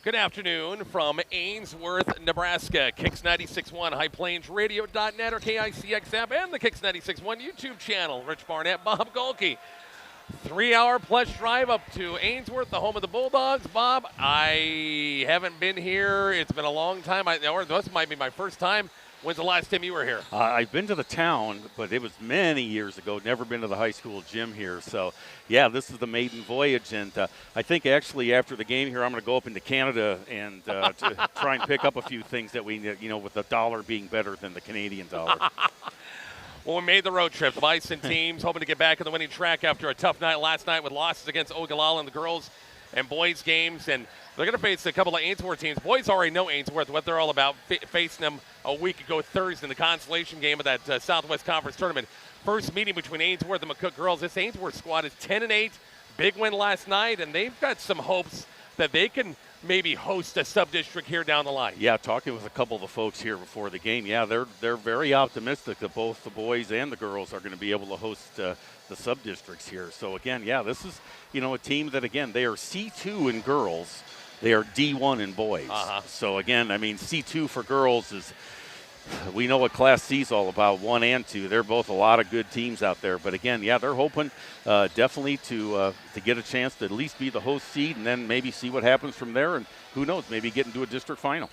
Good afternoon from Ainsworth, Nebraska. Kicks 96.1, HighPlainsRadio.net, or KICX app, and the Kicks 96.1 YouTube channel. Rich Barnett, Bob Golke. 3-hour plus drive up to Ainsworth, the home of the Bulldogs. Bob, I haven't been here. It's been a long time. Or this might be my first time. When's the last time you were here? I've been to the town, but it was many years ago. Never been to the high school gym here. So, yeah, this is the maiden voyage. And I think actually after the game here, I'm going to go up into Canada and to try and pick up a few things that we, with the dollar being better than the Canadian dollar. Well, we made the road trip. The Bison teams hoping to get back on the winning track after a tough night last night with losses against Ogallala in the girls and boys games. And they're going to face a couple of Ainsworth teams. Boys already know Ainsworth, what they're all about, facing them a week ago Thursday in the consolation game of that Southwest Conference tournament. First meeting between Ainsworth and McCook girls. This Ainsworth squad is 10-8. Big win last night, and they've got some hopes that they can maybe host a sub-district here down the line. Yeah, talking with a couple of the folks here before the game, yeah, they're very optimistic that both the boys and the girls are going to be able to host the sub-districts here. So, again, yeah, this is, a team that, again, they are C2 in girls. They are D1 in boys. So, again, I mean, C2 for girls is, we know what Class C is all about, 1 and 2. They're both a lot of good teams out there. But, again, yeah, they're hoping definitely to get a chance to at least be the host seed and then maybe see what happens from there. And who knows, maybe get into a district final.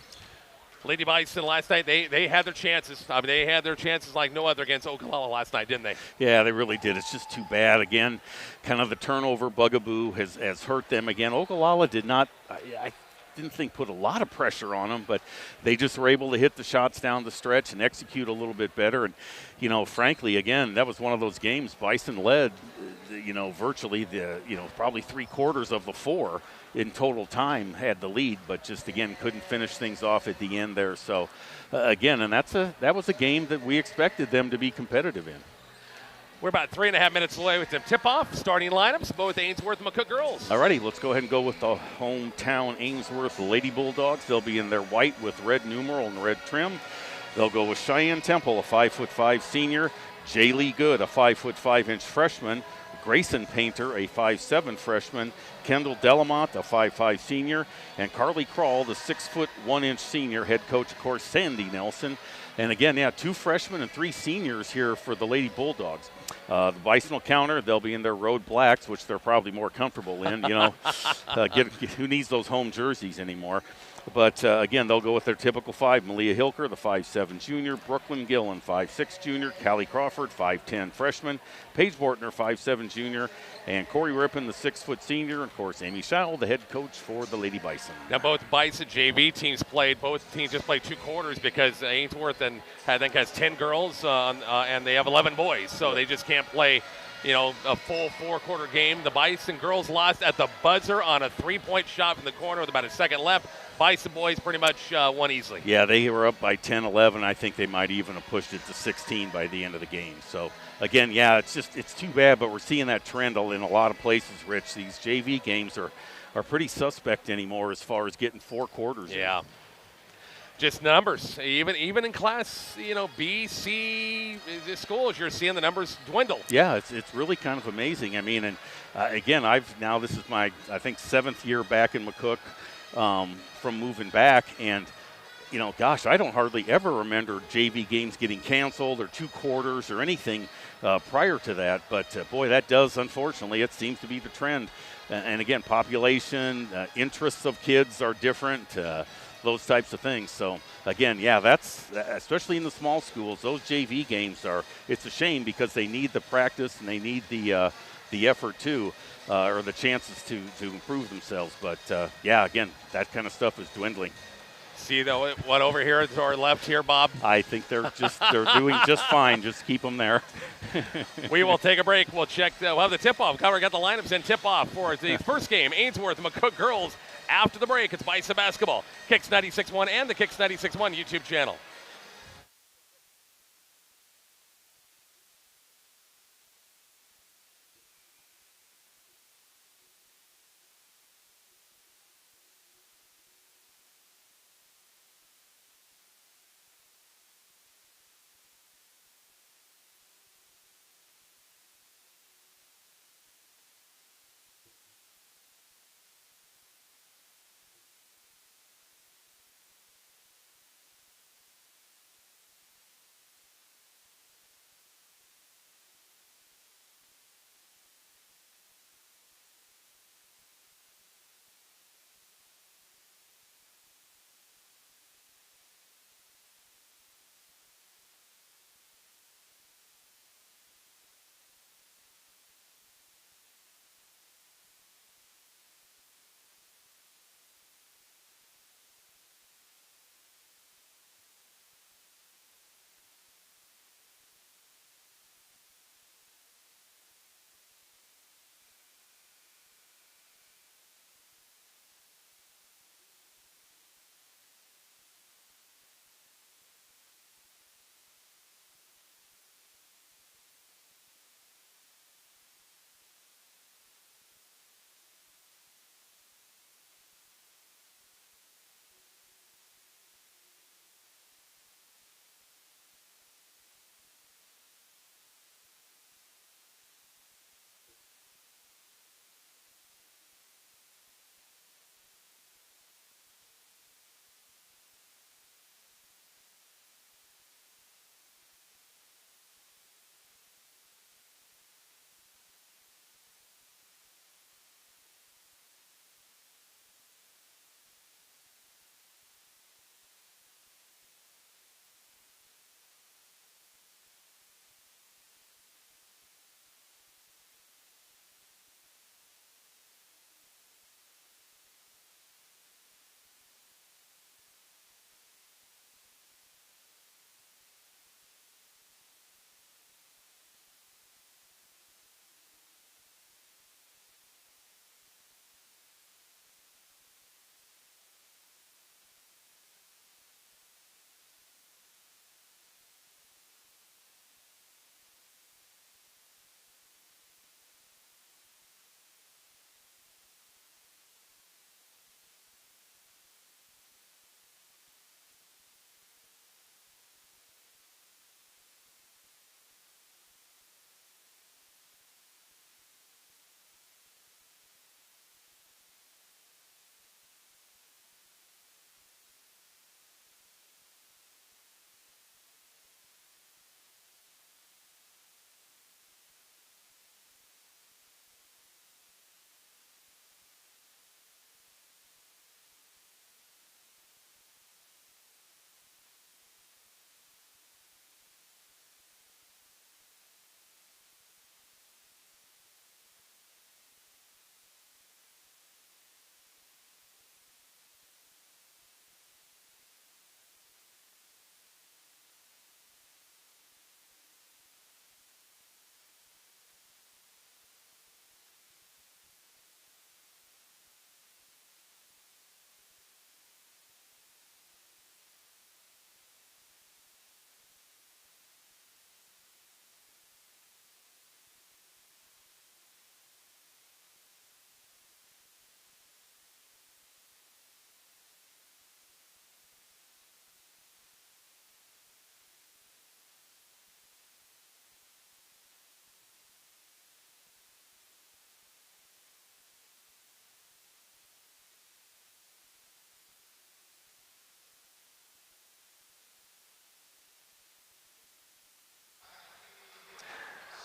Lady Bison last night, they had their chances. I mean, they had their chances like no other against Ogallala last night, didn't they? Yeah, they really did. It's just too bad. Again, kind of the turnover bugaboo has hurt them again. Ogallala did not, I didn't think, put a lot of pressure on them, but they just were able to hit the shots down the stretch and execute a little bit better. And, frankly, again, that was one of those games. Bison led, virtually probably 3/4 of the 4 in total time had the lead, but just, again, couldn't finish things off at the end there. So, again, and that was a game that we expected them to be competitive in. We're about 3.5 minutes away with the tip-off. Starting lineups, both Ainsworth and McCook girls. All righty, let's go ahead and go with the hometown Ainsworth Lady Bulldogs. They'll be in their white with red numeral and red trim. They'll go with Cheyenne Temple, a 5'5" senior. Jaylee Good, a 5'5" freshman. Grayson Painter, a 5'7" freshman. Kendall Delamont, a 5'5" senior. And Carly Krall, the 6'1" senior. Head coach, of course, Sandy Nelson. And again, yeah, 2 freshmen and 3 seniors here for the Lady Bulldogs. The Bison will counter. They'll be in their road blacks, which they're probably more comfortable in. Who needs those home jerseys anymore? But, again, they'll go with their typical 5. Malia Hilker, the 5'7" junior. Brooklyn Gillen, 5'6" junior. Callie Crawford, 5'10" freshman. Paige Bortner, 5'7" junior. And Corey Rippon, the 6' senior. And, of course, Amy Schall, the head coach for the Lady Bison. Now, both Bison JV teams played. Both teams just played 2 quarters because Ainsworth I think has 10 girls and they have 11 boys. So they just can't play, a full 4-quarter game. The Bison girls lost at the buzzer on a 3-point shot from the corner with about a second left. Bison boys pretty much won easily. Yeah, they were up by 10, 11. I think they might even have pushed it to 16 by the end of the game. So, again, yeah, it's too bad, but we're seeing that trend in a lot of places, Rich. These JV games are pretty suspect anymore as far as getting 4 quarters. Yeah. Just numbers. Even in Class, B, C schools, you're seeing the numbers dwindle. Yeah, it's really kind of amazing. I mean, and again, this is my, I think, 7th year back in McCook from moving back. And, gosh, I don't hardly ever remember JV games getting canceled or 2 quarters or anything prior to that. But, boy, that does, unfortunately, it seems to be the trend. And again, population, interests of kids are different. Those types of things. So, again, yeah, that's, especially in the small schools, those JV games it's a shame because they need the practice and they need the effort too, or the chances to improve themselves. But, yeah, again, that kind of stuff is dwindling. See what over here to our left here, Bob? I think they're doing just fine. Just keep them there. We will take a break. We'll check. We'll have the tip-off. Got the lineups and tip-off for the first game, Ainsworth McCook girls. After the break, it's Bison basketball. Kicks 96.1 and the Kicks 96.1 YouTube channel.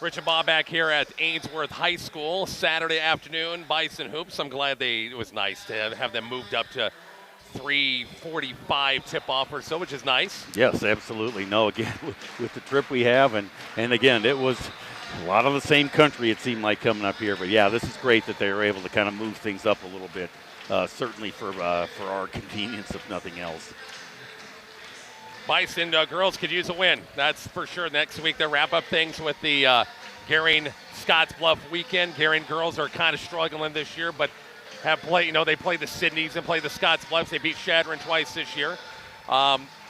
Rich and Bob back here at Ainsworth High School, Saturday afternoon, Bison Hoops. I'm glad it was nice to have them moved up to 3:45 tip-off or so, which is nice. Yes, absolutely. No, again, with the trip we have, and again, it was a lot of the same country, it seemed like, coming up here. But, yeah, this is great that they were able to kind of move things up a little bit, certainly for our convenience, if nothing else. Bison girls could use a win, that's for sure. Next week, they'll wrap up things with the Gering Scottsbluff weekend. Gering girls are kind of struggling this year, but have played, they played the Sydneys and played the Scottsbluffs. They beat Shadron twice this year.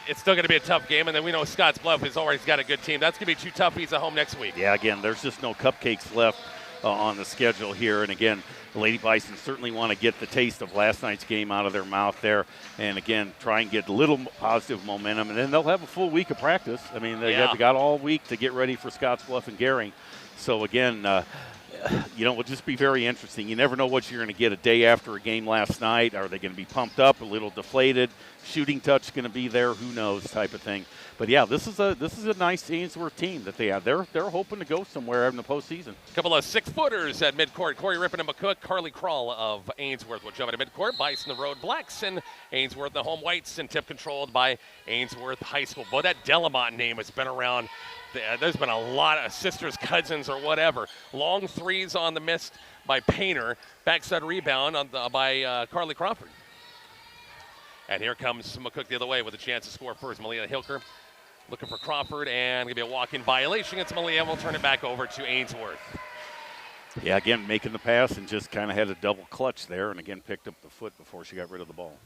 It's still going to be a tough game, and then we know Scottsbluff has always got a good team. That's going to be two toughies at home next week. Yeah, again, there's just no cupcakes left on the schedule here, and again, the Lady Bison certainly want to get the taste of last night's game out of their mouth there, and again, try and get a little positive momentum, and then they'll have a full week of practice. I mean, they got all week to get ready for Scottsbluff and Gering. So again, it will just be very interesting. You never know what you're going to get a day after a game last night. Are they going to be pumped up, a little deflated? Shooting touch going to be there? Who knows? Type of thing. But yeah, this is a nice Ainsworth team that they have. They're hoping to go somewhere in the postseason. A couple of 6-footers at midcourt. Corey Rippon and McCook. Carly Krall of Ainsworth will jump into midcourt. Bison the Road Blacks and Ainsworth the home whites, and tip controlled by Ainsworth High School. Boy, that Delamont name has been around. There's been a lot of sisters, cousins, or whatever. Long threes on the missed by Painter. Backside rebound by Carly Crawford. And here comes McCook the other way with a chance to score first. Malia Hilker looking for Crawford, and going to be a walk-in violation against Malia. We'll turn it back over to Ainsworth. Yeah, again, making the pass and just kind of had a double clutch there, and again picked up the foot before she got rid of the ball.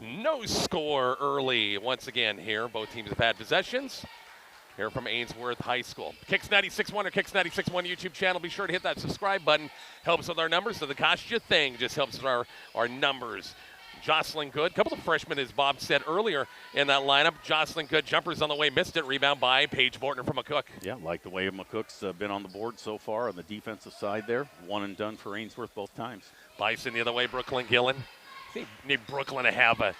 No score early once again here. Both teams have had possessions. Here from Ainsworth High School. Kicks 96.1 or Kicks 96.1 YouTube channel. Be sure to hit that subscribe button. Helps with our numbers. So the cost you thing just helps with our numbers. Jocelyn Good. A couple of freshmen, as Bob said earlier in that lineup. Jocelyn Good, jumpers on the way, missed it. Rebound by Paige Bortner from McCook. Yeah, like the way McCook's been on the board so far on the defensive side there. One and done for Ainsworth both times. Bison the other way, Brooklyn Gillen. Need Brooklyn to have a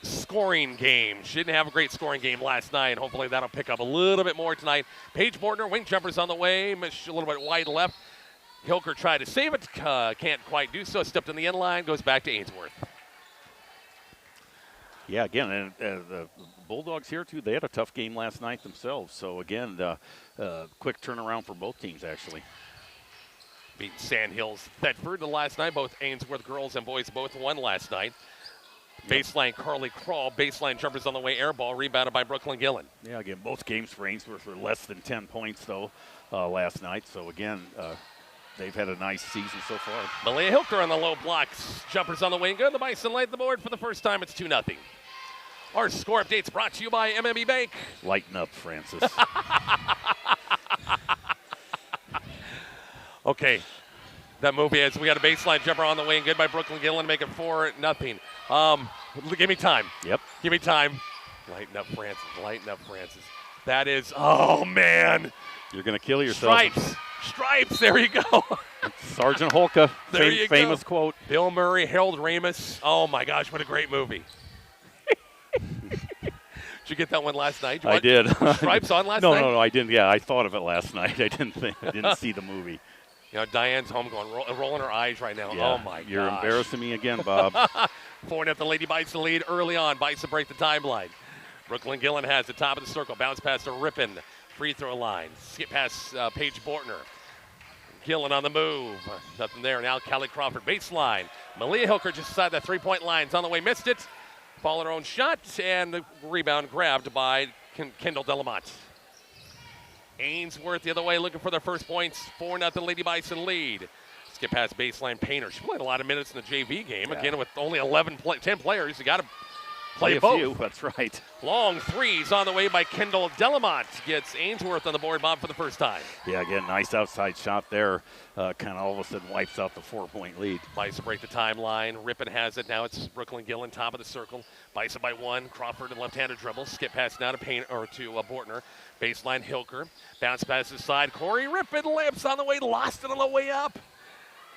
scoring game. She didn't have a great scoring game last night. Hopefully that'll pick up a little bit more tonight. Paige Bortner, wing jumpers on the way. Missed a little bit wide left. Hilker tried to save it. Can't quite do so. Stepped in the end line. Goes back to Ainsworth. Yeah, again, and the Bulldogs here, too, they had a tough game last night themselves. So, again, quick turnaround for both teams, actually. Beat Sandhills Thetford the last night. Both Ainsworth girls and boys both won last night. Baseline Carly Krall, baseline jumpers on the way, air ball, rebounded by Brooklyn Gillen. Yeah, again, both games for Ainsworth were less than 10 points, though, last night. So, again, they've had a nice season so far. Malia Hilker on the low blocks. Jumpers on the wing. Good. The Bison light the board for the first time. It's 2-0. Our score updates brought to you by MME Bank. Lighten up, Francis. Okay. That movie is, we got a baseline jumper on the wing. Good by Brooklyn Gillen, make it 4-0. Give me time. Yep. Give me time. Lighten up, Francis. Lighten up, Francis. That is, oh, man. You're going to kill yourself. Stripes. There you go. Sergeant Holka. Famous quote. Bill Murray, Harold Ramis. Oh, my gosh, what a great movie. Did you get that one last night? I did. Stripes on last night? No, I didn't. Yeah, I thought of it last night. I didn't see the movie. Diane's home going, rolling her eyes right now. Yeah, oh, my God. You're embarrassing me again, Bob. 4-0, the Lady Bison lead early on. Bison break the timeline. Brooklyn Gillen has the top of the circle. Bounce pass to Rippon. Free throw line. Skip past Paige Bortner. Gillen on the move. Nothing there. Now Callie Crawford baseline. Malia Hilker just inside that three-point line's on the way. Missed it. Followed her own shot. And the rebound grabbed by Kendall Delamont. Ainsworth the other way looking for their first points. 4-0 Lady Bison lead. Skip past baseline Painter. She played a lot of minutes in the JV game. Yeah. Again, with only 10 players, you got to play both. Few, that's right. Long threes on the way by Kendall Delamont. Gets Ainsworth on the board, Bob, for the first time. Yeah, again, nice outside shot there. Kind of all of a sudden wipes out the 4-point lead. Bison break the timeline. Rippon has it. Now it's Brooklyn Gillen, top of the circle. Bison by one. Crawford and left-handed dribble. Skip pass now to Bortner. Baseline Hilker. Bounce pass to the side. Corey Rippon layups on the way. Lost it on the way up.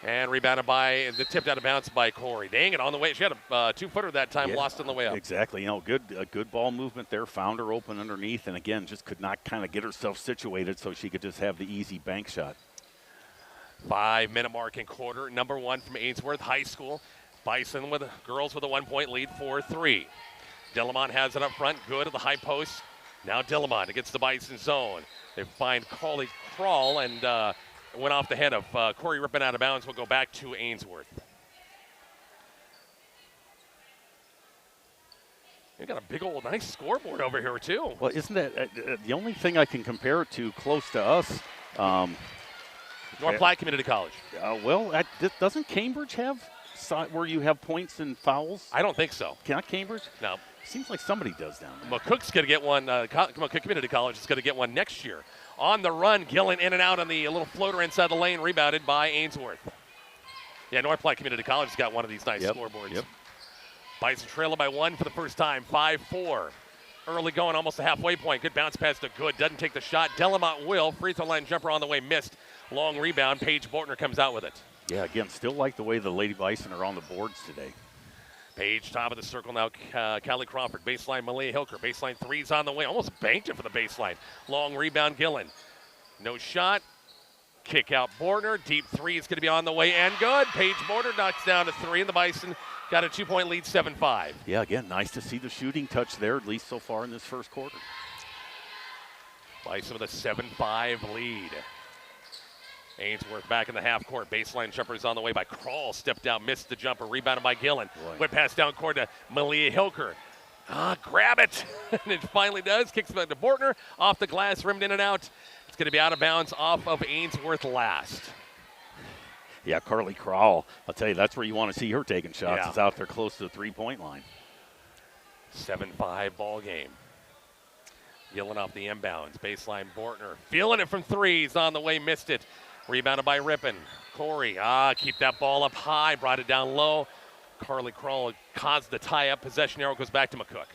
And rebounded by, the tipped out of bounds by Corey. Dang it, on the way. She had a two-footer that time, Yeah, lost on the way up. Exactly. Good ball movement there. Found her open underneath, and again, just could not kind of get herself situated so she could just have the easy bank shot. 5-minute mark in quarter. Number 1 from Ainsworth High School. Bison with girls with a 1-point lead, 4-3. Dillamont has it up front. Good at the high post. Now Dillamont against the Bison zone. They find Carly Crawl and went off the head of Corey ripping out of bounds. Will go back to Ainsworth. You got a big old nice scoreboard over here too. Well, isn't that the only thing I can compare it to close to us? North Platte Community College. Doesn't Cambridge have where you have points and fouls? I don't think so. Not Cambridge? No. Seems like somebody does down there. McCook's going to get one. McCook Community College is going to get one next year. On the run, Gillen in and out on the little floater inside the lane, rebounded by Ainsworth. Yeah, North Platte Community College has got one of these nice scoreboards. Yep. Bison trailing by 1 for the first time, 5-4. Early going, almost the halfway point. Good bounce pass to Good. Doesn't take the shot. Delamont will. Free throw line jumper on the way, missed. Long rebound. Paige Bortner comes out with it. Yeah, again, still like the way the Lady Bison are on the boards today. Paige, top of the circle now. Callie Crawford, baseline Malia Hilker. Baseline three's on the way. Almost banked it for the baseline. Long rebound, Gillen. No shot. Kick out Bortner. Deep three is going to be on the way and good. Paige Bortner knocks down to 3, and the Bison got a 2-point lead, 7-5. Yeah, again, nice to see the shooting touch there, at least so far in this first quarter. Bison with a 7-5 lead. Ainsworth back in the half court. Baseline jumper is on the way by Crawl. Stepped out, missed the jumper. Rebounded by Gillen. Whip pass down court to Malia Hilker. Grab it. And it finally does. Kicks back to Bortner. Off the glass, rimmed in and out. It's going to be out of bounds off of Ainsworth last. Yeah, Carly Crawl. I'll tell you, that's where you want to see her taking shots. Yeah. It's out there close to the three-point line. 7-5 ball game. Gillen off the inbounds. Baseline Bortner. Feeling it from 3. He's on the way, missed it. Rebounded by Rippon. Corey, keep that ball up high, brought it down low. Carly Crawl caused the tie-up. Possession arrow goes back to McCook.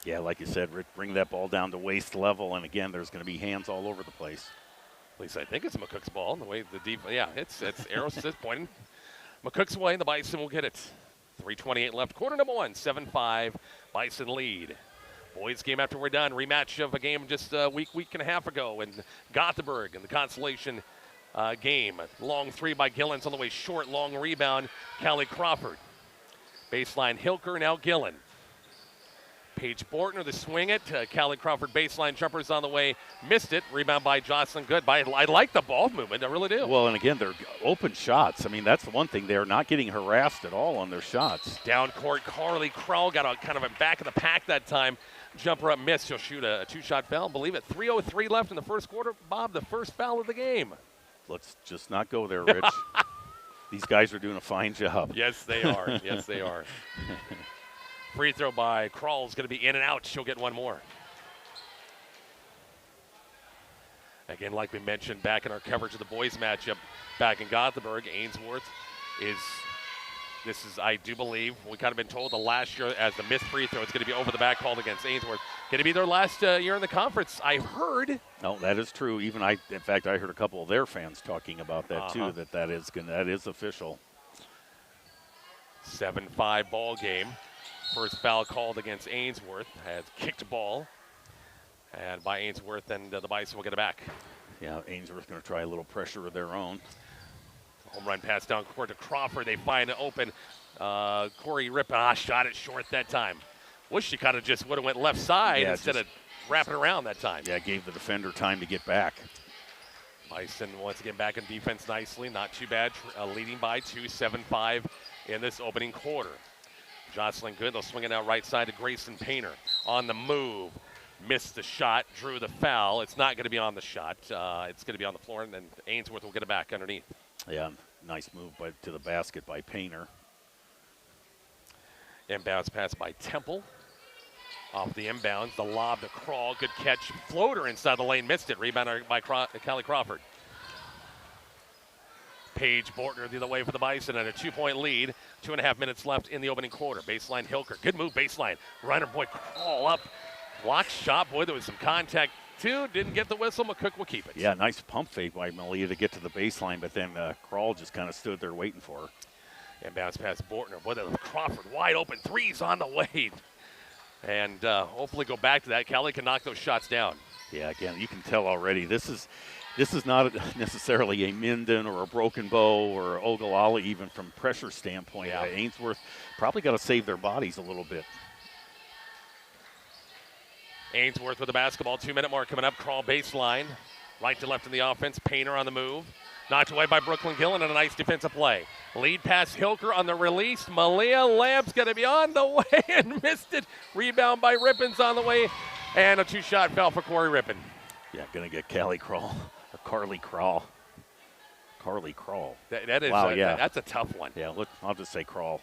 Yeah, like you said, Rick, bring that ball down to waist level, and again, there's going to be hands all over the place. At least I think it's McCook's ball. The way the deep, yeah, it's arrow is pointing McCook's way. The Bison will get it. 3:28 left. Quarter number 1, 7-5. Bison lead. Boys game after we're done. Rematch of a game just a week and a half ago in Gothenburg in the consolation game. Long three by Gillen's on the way short. Long rebound, Callie Crawford. Baseline Hilker, now Gillen. Paige Bortner to swing it. Callie Crawford baseline jumpers on the way. Missed it. Rebound by Jocelyn Good. I like the ball movement. I really do. Well, and again, they're open shots. I mean, that's the one thing. They're not getting harassed at all on their shots. Down court, Carly Crawl got a kind of a back of the pack that time. Jumper up, missed. She'll shoot a 2-shot foul. Believe it. 3:03 left in the first quarter. Bob, the first foul of the game. Let's just not go there, Rich. These guys are doing a fine job. Yes, they are. Yes, they are. Free throw by Crawl is going to be in and out. She'll get one more. Again, like we mentioned back in our coverage of the boys matchup back in Gothenburg, Ainsworth this is, I do believe, we kind of been told the last year as the missed free throw, it's going to be over the back called against Ainsworth. Going to be their last year in the conference, I heard. No, that is true. Even in fact, I heard a couple of their fans talking about that too, that is official. 7-5 ball game. First foul called against Ainsworth. Has kicked ball. And by Ainsworth, and the Bison will get it back. Yeah, Ainsworth going to try a little pressure of their own. Home run pass down court to Crawford. They find it open. Corey Rippon shot it short that time. Wish she kind of just would have went left side instead of wrapping around that time. Yeah, gave the defender time to get back. Bison once again back in defense nicely. Not too bad. Leading by 2, 7-5 in this opening quarter. Jocelyn Good, they'll swing it out right side to Grayson Painter. On the move. Missed the shot, drew the foul. It's not going to be on the shot. It's going to be on the floor, and then Ainsworth will get it back underneath. Yeah, nice move to the basket by Painter. Inbounds pass by Temple. Off the inbounds, the lob to Crawl. Good catch. Floater inside the lane. Missed it. Rebound by Callie Crawford. Paige Bortner the other way for the Bison and a 2-point lead. 2.5 minutes left in the opening quarter. Baseline Hilker. Good move baseline. Runner boy Crawl up. Blocked shot. Boy, there was some contact 2, didn't get the whistle. McCook will keep it. Yeah, nice pump fake by Malia to get to the baseline, but then Crawl just kind of stood there waiting for her. And bounce past Bortner. Boy, that Crawford wide open. 3's on the way. And hopefully go back to that. Kelly can knock those shots down. Yeah, again, you can tell already this is not necessarily a Minden or a Broken Bow or Ogallala even from pressure standpoint. Yeah. Ainsworth probably got to save their bodies a little bit. Ainsworth with the basketball. 2-minute mark coming up. Crawl baseline. Right to left in the offense. Painter on the move. Knocked away by Brooklyn Gillen and a nice defensive play. Lead pass Hilker on the release. Malia Lamb's going to be on the way and missed it. Rebound by Rippon's on the way. And a 2-shot foul for Corey Rippon. Yeah, going to get Callie Crawl or Carly Crawl. Carly Crawl. That is wow, yeah. That's a tough one. Yeah, look, I'll just say Crawl.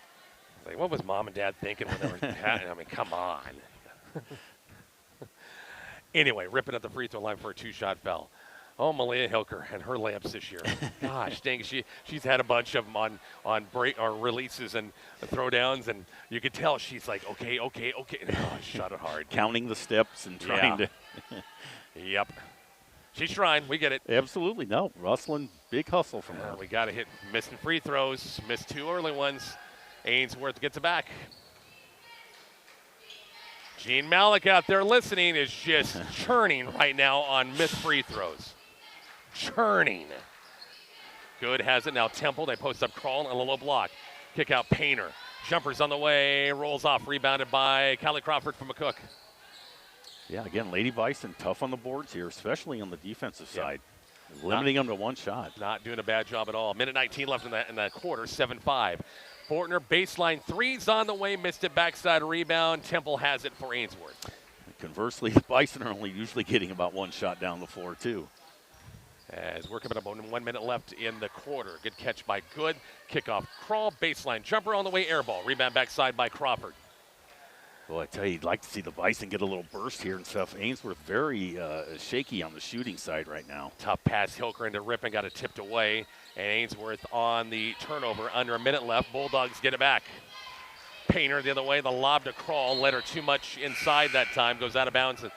Like, what was Mom and Dad thinking when they were I mean, come on. Anyway, Rippon at the free throw line for a 2-shot foul. Oh, Malia Hilker and her layups this year. Gosh, dang, she's had a bunch of them on break or releases and throwdowns, and you could tell she's like, okay. Oh, shot it hard. Counting the steps and trying to. Yep. She's trying. We get it. Absolutely. No. Rustling, big hustle from her. We got to hit missing free throws. Missed 2 early ones. Ainsworth gets it back. Gene Malik out there listening is just churning right now on missed free throws. Churning. Good has it now. Temple. They post up Crawl and a low block. Kick out Painter. Jumper's on the way. Rolls off. Rebounded by Callie Crawford from McCook. Yeah, again, Lady Bison tough on the boards here, especially on the defensive side. Limiting them to 1 shot. Not doing a bad job at all. Minute 19 left in the quarter. 7-5. Fortner baseline 3's on the way. Missed it. Backside rebound. Temple has it for Ainsworth. Conversely, the Bison are only usually getting about 1 shot down the floor, too. As we're coming up on 1 minute left in the quarter. Good catch by Good. Kickoff Crawl. Baseline jumper on the way. Air ball. Rebound backside by Crawford. Well, I tell you, you'd like to see the Bison get a little burst here and stuff. Ainsworth very shaky on the shooting side right now. Tough pass. Hilker into Rippon. Got it tipped away. And Ainsworth on the turnover. Under a minute left. Bulldogs get it back. Painter the other way. The lob to Crawl. Let her too much inside that time. Goes out of bounds. And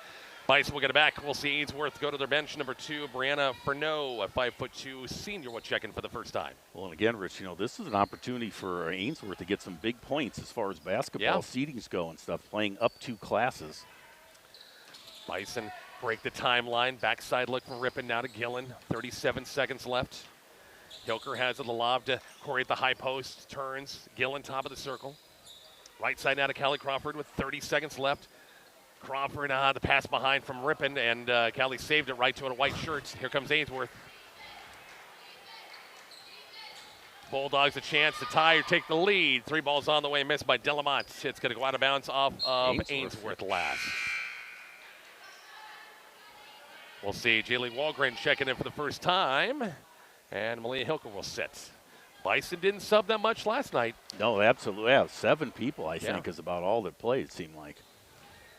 Bison will get it back. We'll see Ainsworth go to their bench. Number 2, Brianna Furneaux, a 5'2" senior, will check in for the first time. Well, and again, Rich, this is an opportunity for Ainsworth to get some big points as far as basketball seedings go and stuff, playing up 2 classes. Bison break the timeline. Backside look for Rippon now to Gillen. 37 seconds left. Hilker has it. The lob to Corey at the high post. Turns. Gillen top of the circle. Right side now to Callie Crawford with 30 seconds left. Crawford, the pass behind from Rippon, and Callie saved it right to a white shirt. Here comes Ainsworth. Bulldogs a chance to tie or take the lead. 3 balls on the way, missed by Delamont. It's going to go out of bounds off of Ainsworth last. We'll see Jaylee Walgren checking in for the first time, and Malia Hilker will sit. Bison didn't sub that much last night. No, absolutely. Yeah, 7 people, I think, is about all that played, it seemed like.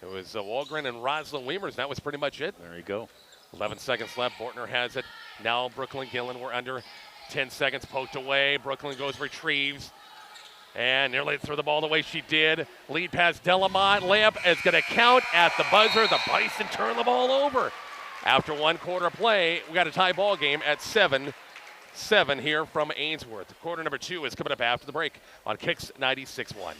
It was Walgren and Rosalind Weimers. That was pretty much it. There you go. 11 seconds left. Bortner has it. Now Brooklyn Gillen. We're under 10 seconds. Poked away. Brooklyn goes, retrieves. And nearly threw the ball the way she did. Lead pass Delamont. Layup is going to count at the buzzer. The Bison turn the ball over. After 1 quarter play, we got a tie ball game at 7-7 here from Ainsworth. Quarter number 2 is coming up after the break on Kicks 96.1.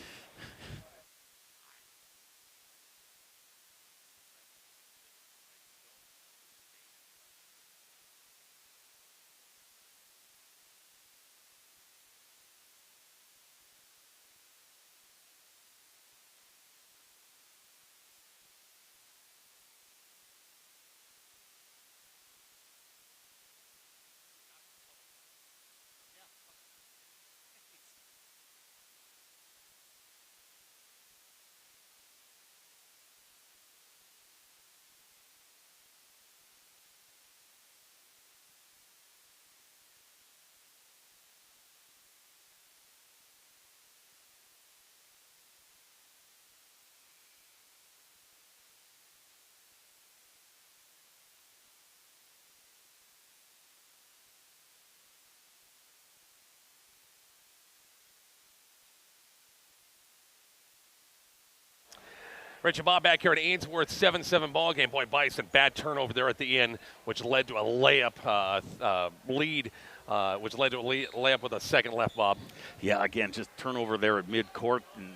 Rich and Bob back here at Ainsworth, 7-7 ball game. Boy, Bison, bad turnover there at the end, which led to a layup lead, layup with a second left, Bob. Yeah, again, just turnover there at midcourt, and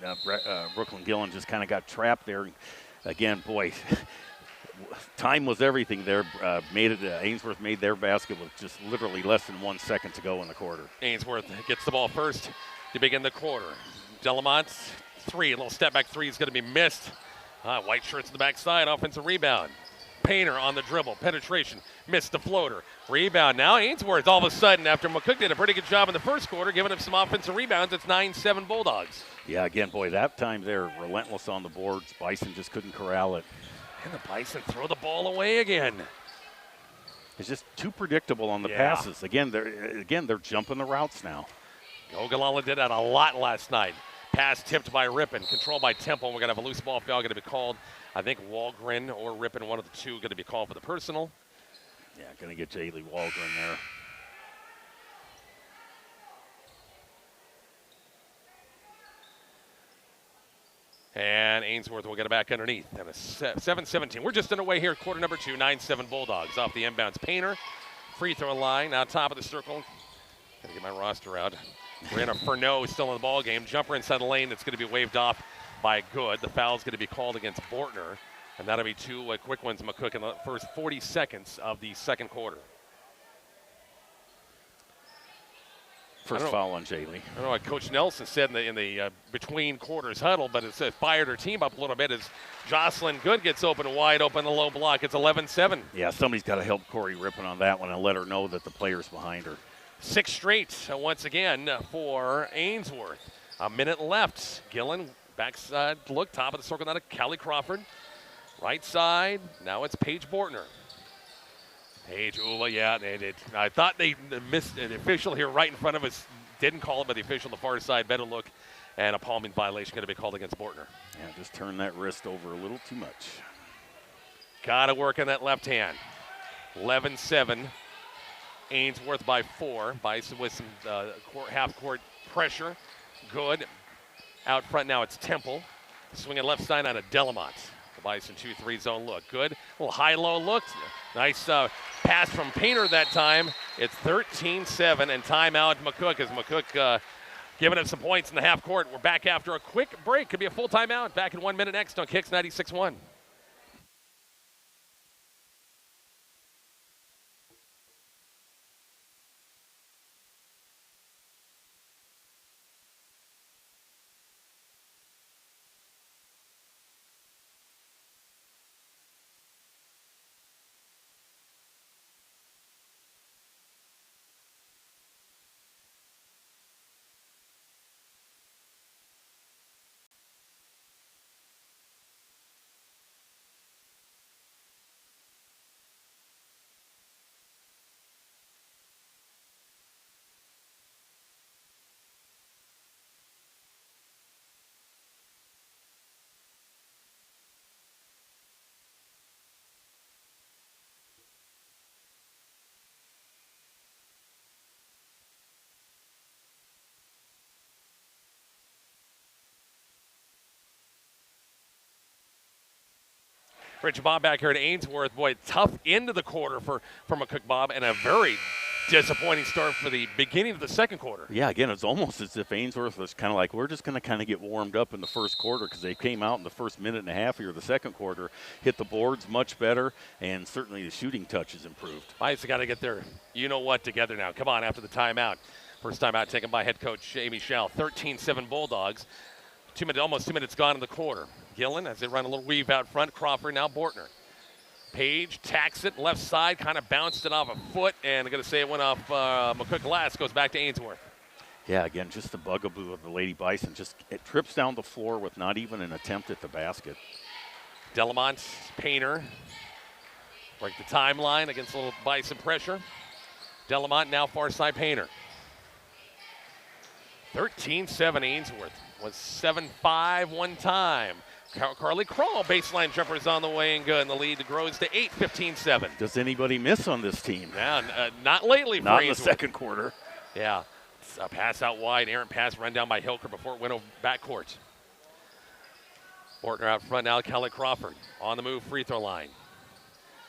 Brooklyn Gillen just kind of got trapped there. Again, boy, time was everything there. Ainsworth made their basket with just literally less than 1 second to go in the quarter. Ainsworth gets the ball first to begin the quarter. Delamont, three, a little step back three is going to be missed. White shirts in the backside, offensive rebound. Painter on the dribble, penetration, missed the floater. Rebound now, Ainsworth all of a sudden, after McCook did a pretty good job in the first quarter, giving up some offensive rebounds, it's 9-7 Bulldogs. Yeah, again, boy, that time they're relentless on the boards. Bison just couldn't corral it. And the Bison throw the ball away again. It's just too predictable on the passes. Again, they're jumping the routes now. Ogallala did that a lot last night. Pass tipped by Rippon, controlled by Temple. We're going to have a loose ball foul going to be called. I think Walgren or Rippon, one of the two, going to be called for the personal. Yeah, going to get Jaylee Walgren there. And Ainsworth will get it back underneath. And a 7-17. We're just underway here, quarter number 2, 9-7 Bulldogs. Off the inbounds. Painter, free throw line, now top of the circle. Got to get my roster out. Brianna Furneaux still in the ball game. Jumper inside the lane. That's going to be waved off by Good. The foul's going to be called against Bortner. And that'll be two quick ones, McCook, in the first 40 seconds of the second quarter. First foul on Jaylee. I don't know what Coach Nelson said in the between quarters huddle, but it said fired her team up a little bit as Jocelyn Good gets open wide open the low block. It's 11-7. Yeah, somebody's got to help Corey Rippon on that one and let her know that the player's behind her. 6 straight once again for Ainsworth. A minute left. Gillen, backside look, top of the circle now to Callie Crawford. Right side, now it's Paige Bortner. Paige, I thought they missed an official here right in front of us. Didn't call it, but the official on the far side, better look, and a palming violation going to be called against Bortner. Yeah, just turn that wrist over a little too much. Got to work on that left hand. 11-7. Ainsworth by 4. Bison with some half-court pressure. Good. Out front now it's Temple. Swinging left side on a Delamont. The Bison 2-3 zone look. Good. A little high-low look. Nice pass from Painter that time. It's 13-7 and timeout McCook as McCook giving up some points in the half court. We're back after a quick break. Could be a full timeout. Back in 1 minute next on Kicks 96.1. Rich Bob back here at Ainsworth. Boy, tough end of the quarter for McCook, Bob, and a very disappointing start for the beginning of the second quarter. Yeah, again, it's almost as if Ainsworth was kind of like, we're just going to kind of get warmed up in the first quarter because they came out in the first minute and a half here of the second quarter, hit the boards much better, and certainly the shooting touches improved. Bison got to get their you-know-what together now. Come on, after the timeout. First timeout taken by head coach Amy Schell. 13-7 Bulldogs. Almost 2 minutes gone in the quarter. Gillen, as they run a little weave out front. Crawford, now Bortner. Page tacks it left side, kind of bounced it off a foot, and I'm going to say it went off McCook glass, goes back to Ainsworth. Yeah, again, just the bugaboo of the Lady Bison. Just it trips down the floor with not even an attempt at the basket. Delamont, Painter, break the timeline against a little Bison pressure. Delamont now far side Painter. 13-7 Ainsworth. Was 7-5 one time. Carly Crawl, baseline jumpers on the way and good. And the lead grows to 8, 15-7. Does anybody miss on this team? Yeah, not lately for Not in Ainsworth. the second quarter. Yeah, a pass out wide, errant pass run down by Hilker before it went over backcourt. Bortner out front now. Kelly Crawford on the move, free throw line.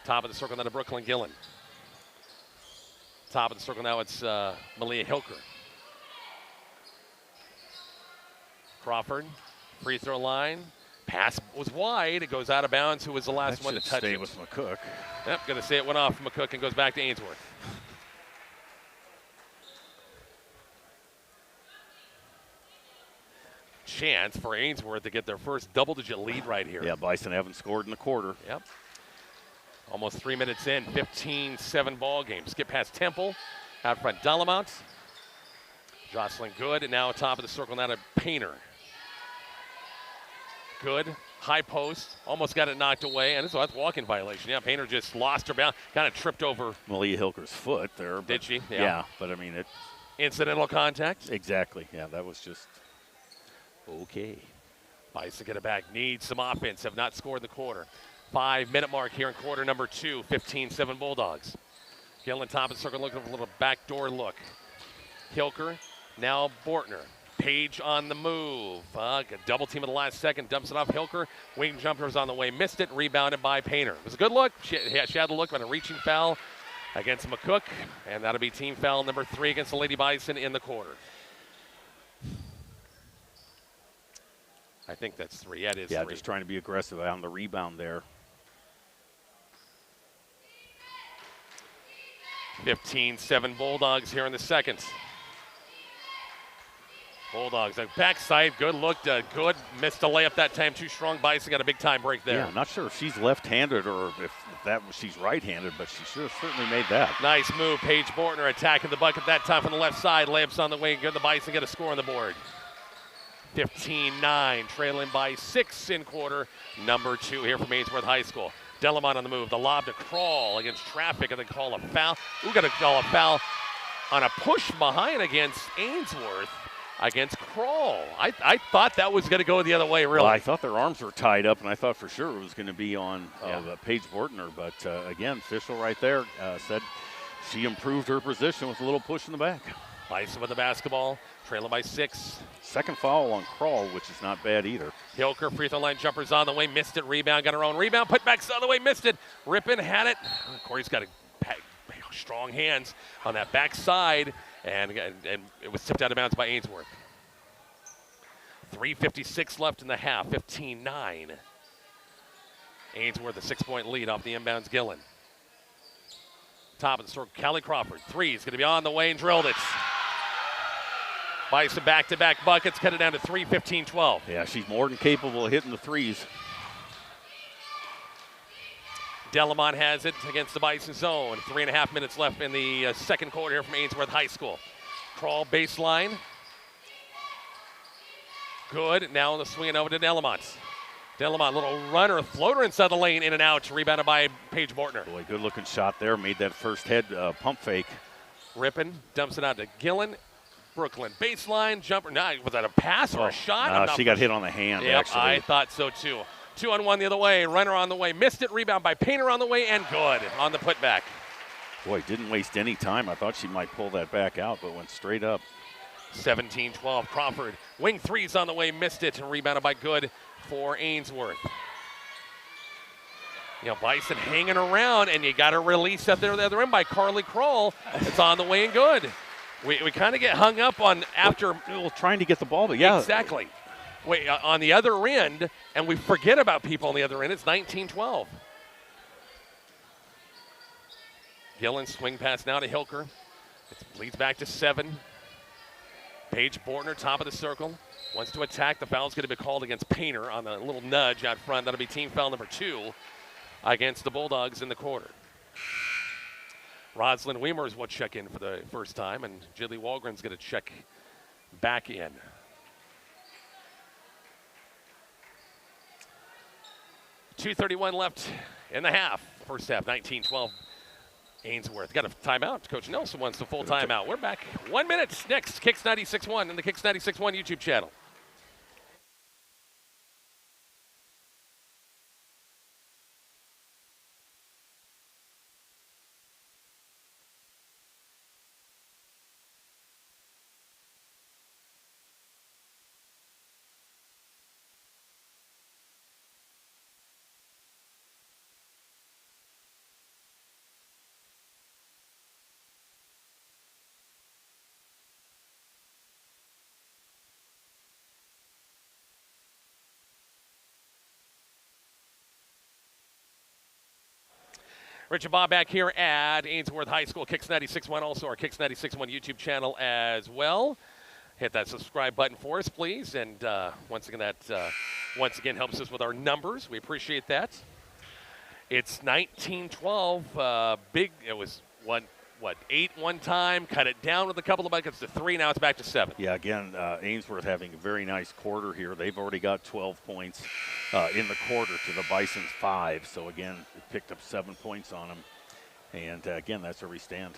Top of the circle now to Brooklyn Gillen. Top of the circle now it's Malia Hilker. Crawford, free throw line. Pass was wide. It goes out of bounds. Who was the last one to touch stay it? with McCook. Yep, going to say it went off McCook and goes back to Ainsworth. Chance for Ainsworth to get their first double-digit lead right here. Yeah, Bison haven't scored in the quarter. Yep. Almost 3 minutes in, 15-7 ball game. Skip past Temple, out front Delamont. Jocelyn Good, and now top of the circle now to Painter. Good, high post, almost got it knocked away, and so that's walking violation. Yeah, Painter just lost her balance, kind of tripped over. Malia Hilker's foot there. Did she? Yeah, but I mean it. Incidental contact? Exactly, yeah, that was just okay. Bison get it back, needs some offense, have not scored in the quarter. 5-minute mark here in quarter number 2, 15-7 Bulldogs. Gillen top of the circle looking for a little backdoor look. Hilker, now Bortner. Page on the move. A double team at the last second, dumps it off Hilker. Wing jumpers on the way, missed it, rebounded by Painter. It was a good look. She had the look on a reaching foul against McCook, and that'll be team foul number 3 against the Lady Bison in the quarter. I think that's 3. Yeah, it is 3. Yeah, just trying to be aggressive on the rebound there. 15-7 Bulldogs here in the second. Bulldogs, a backside, good look, good. Missed a layup that time, too strong. Bison got a big time break there. Yeah, I'm not sure if she's left-handed or if she's right-handed, but she should have certainly made that. Nice move, Paige Bortner attacking the bucket that time from the left side. Layups on the way, good. The Bison get a score on the board. 15-9, trailing by 6 in quarter number 2 here from Ainsworth High School. Delamont on the move, the lob to Crawl against traffic, and then call a foul. We're going to call a foul on a push behind against Ainsworth. Against Crawl. I thought that was going to go the other way, really. Well, I thought their arms were tied up, and I thought for sure it was going to be on Paige Bortner. But, again, official right there said she improved her position with a little push in the back. Bison with the basketball, trailing by 6. Second foul on Crawl, which is not bad either. Hilker, free throw line jumpers on the way, missed it, rebound, got her own rebound, put back on the way, missed it. Rippin had it. Corey's got strong hands on that backside. And it was tipped out of bounds by Ainsworth. 3:56 left in the half, 15-9. Ainsworth a 6-point lead off the inbounds Gillen. Top of the circle, Callie Crawford. 3 is going to be on the way and drilled it. Bison back-to-back buckets, cut it down to 3, 15-12. Yeah, she's more than capable of hitting the threes. Delamont has it against the Bison zone. 3.5 minutes left in the second quarter here from Ainsworth High School. Crawl baseline. Good. Now the swing over to Delamont. Delamont, little runner, floater inside the lane, in and out. Rebounded by Paige Bortner. Boy, good looking shot there. Made that first head pump fake. Rippin dumps it out to Gillen. Brooklyn baseline jumper. Now, was that a pass or a shot? She got hit on the hand, yep, actually. I thought so too. 2-on-1 the other way. Runner on the way. Missed it. Rebound by Painter on the way, and good on the putback. Boy, didn't waste any time. I thought she might pull that back out, but went straight up. 17-12. Crawford. Wing threes on the way. Missed it, and rebounded by Good for Ainsworth. You know, Bison hanging around, and you got to release at the other end by Carly Crawl. It's on the way and good. We kind of get hung up on after. Well, trying to get the ball, but yeah. Exactly. Wait, on the other end, and we forget about people on the other end. It's 19-12. Gillen swing pass now to Hilker. It leads back to 7. Paige Bortner, top of the circle, wants to attack. The foul's going to be called against Painter on the little nudge out front. That'll be team foul number 2 against the Bulldogs in the quarter. Rosalind Weimer's will check in for the first time, and Jilly Walgren's going to check back in. .231 left in the half. First half, 19-12. Ainsworth got a timeout. Coach Nelson wants the full timeout. We're back 1 minute next. Kicks 96.1 and the Kicks 96.1 YouTube channel. Rich and Bob back here at Ainsworth High School, Kicks 96.1, also our Kicks 96.1 YouTube channel as well. Hit that subscribe button for us, please. And once again, that helps us with our numbers. We appreciate that. It's 19-12. It was 8 one time. Cut it down with a couple of buckets to 3. Now it's back to 7. Yeah, again, Ainsworth having a very nice quarter here. They've already got 12 points in the quarter to the Bison's 5. So, again, we picked up 7 points on them. And, again, that's where we stand.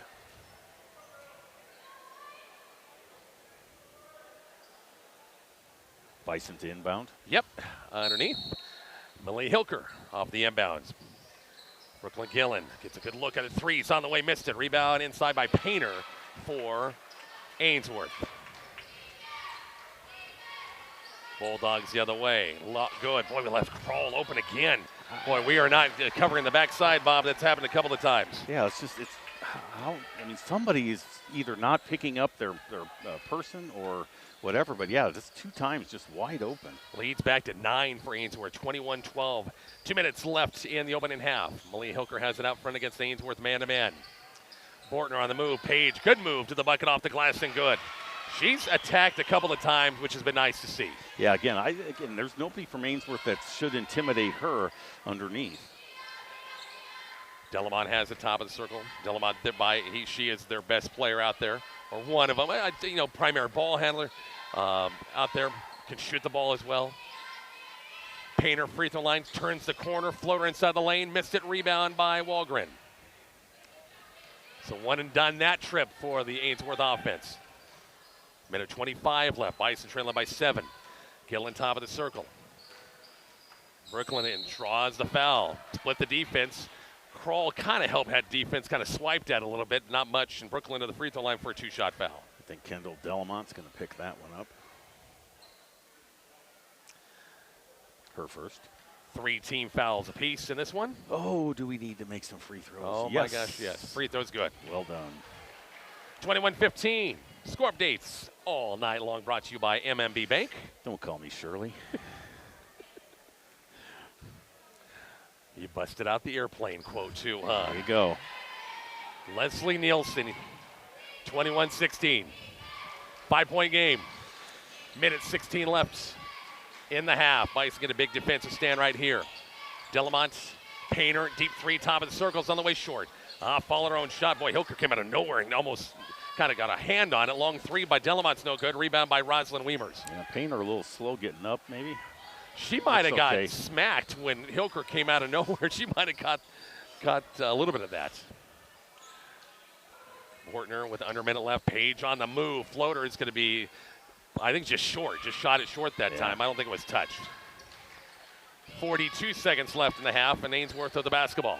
Bison's inbound. Yep, underneath. Millie Hilker off the inbounds. Brooklyn Gillen gets a good look at it. 3's on the way, missed it. Rebound inside by Painter for Ainsworth. Bulldogs the other way. Good. Boy, we left Kroll open again. Boy, we are not covering the backside, Bob. That's happened a couple of times. Yeah, somebody is either not picking up their person or whatever, but yeah, just 2 times just wide open. Leads back to 9 for Ainsworth, 21-12. 2 minutes left in the opening half. Malia Hilker has it out front against Ainsworth man-to-man. Bortner on the move. Page, good move to the bucket off the glass and good. She's attacked a couple of times, which has been nice to see. Yeah, again, there's nobody from Ainsworth that should intimidate her underneath. Delamont has the top of the circle. Delamont, she is their best player out there, or one of them. Primary ball handler out there, can shoot the ball as well. Painter, free throw line, turns the corner, floater inside the lane, missed it, rebound by Walgren. So one and done that trip for the Ainsworth offense. Minute 25 left. Bison trailing by 7. Gillen top of the circle. Brooklyn in, draws the foul. Split the defense. Kroll kind of helped that defense, kind of swiped at a little bit, not much. And Brooklyn to the free throw line for a 2-shot foul. I think Kendall Delamont's going to pick that one up. Her first. 3 team fouls apiece in this one. Oh, do we need to make some free throws? Oh, yes. My gosh, yes. Free throws good. Well done. 21-15. Score updates all night long brought to you by MMB Bank. Don't call me Shirley. You busted out the airplane quote, too, huh? There you go. Leslie Nielsen, 21-16. 5-point game. Minute 16 left in the half. Bison get a big defensive stand right here. Delamont, Painter, deep 3, top of the circles on the way short. Followed her own shot. Boy, Hilker came out of nowhere and almost kind of got a hand on it. Long 3 by Delamont's no good. Rebound by Rosalind Weimers. Yeah, Painter a little slow getting up, maybe. She might have got smacked when Hilker came out of nowhere. She might have got a little bit of that. Bortner with under a minute left. Page on the move. Floater is going to be, I think, just short. Just shot it short that time. I don't think it was touched. 42 seconds left in the half, and Ainsworth with the basketball.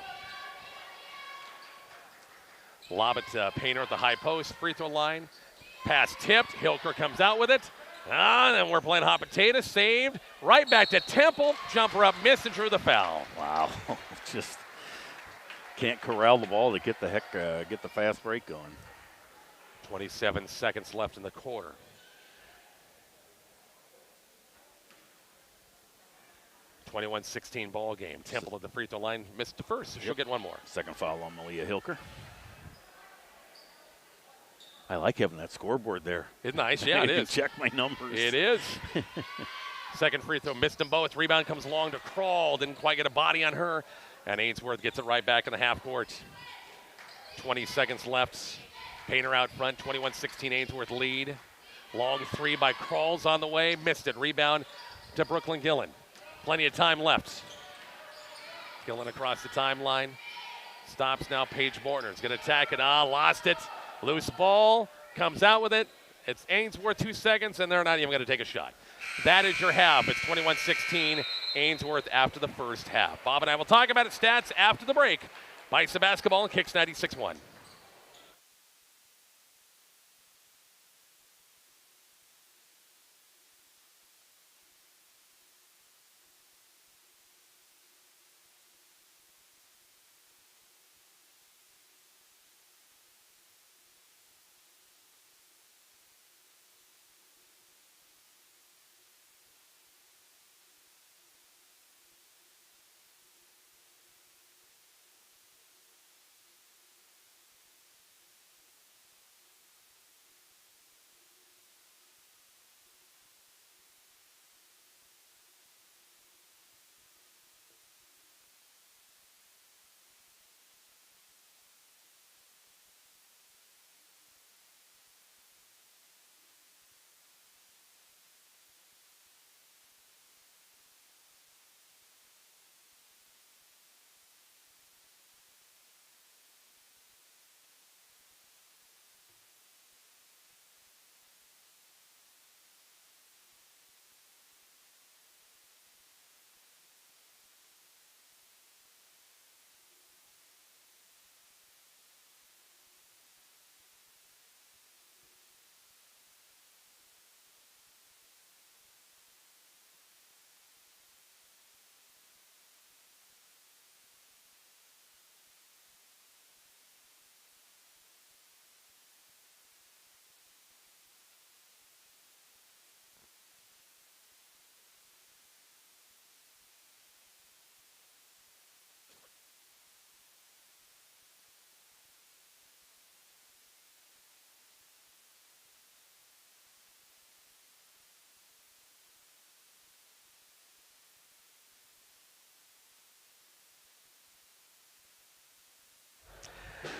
Lob it to Painter at the high post, free throw line. Pass tipped. Hilker comes out with it. And we're playing hot potato. Saved. Right back to Temple. Jumper up, missed, and drew the foul. Wow. Just can't corral the ball to get the fast break going. 27 seconds left in the quarter. .16 ball game. Temple at the free throw line missed the first, so she'll get one more. Second foul on Malia Hilker. I like having that scoreboard there. It's nice, yeah, it is. Check my numbers. It is. Second free throw, missed them both. Rebound comes long to Kroll. Didn't quite get a body on her. And Ainsworth gets it right back in the half court. 20 seconds left. Painter out front, 21-16 Ainsworth lead. Long 3 by Kroll's on the way. Missed it. Rebound to Brooklyn Gillen. Plenty of time left. Gillen across the timeline. Stops now. Paige Bortner is going to attack it. Lost it. Loose ball. Comes out with it. It's Ainsworth 2 seconds, and they're not even going to take a shot. That is your half. It's 21-16 Ainsworth after the first half. Bob and I will talk about its stats after the break. Bison basketball and Kicks 96.1.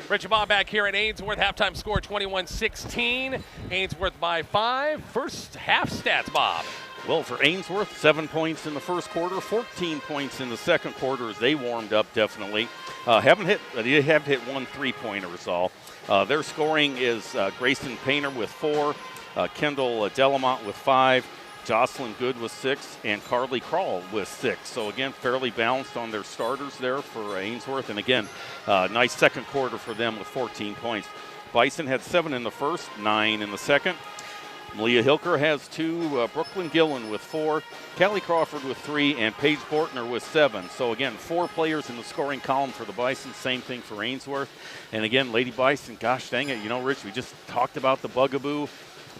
Rich and Bob back here at Ainsworth. Halftime score 21-16. Ainsworth by 5. First half stats, Bob. Well, for Ainsworth, 7 points in the first quarter, 14 points in the second quarter as they warmed up definitely. They have hit 1 3-pointer is all. Their scoring is Grayson Painter with 4, Kendall Delamont with 5, Jocelyn Good with 6, and Carly Crawl with 6. So again, fairly balanced on their starters there for Ainsworth. And again, nice second quarter for them with 14 points. Bison had 7 in the first, 9 in the second. Malia Hilker has 2, Brooklyn Gillen with 4, Callie Crawford with 3, and Paige Bortner with 7. So again, 4 players in the scoring column for the Bison. Same thing for Ainsworth. And again, Lady Bison, gosh dang it, Rich, we just talked about the bugaboo,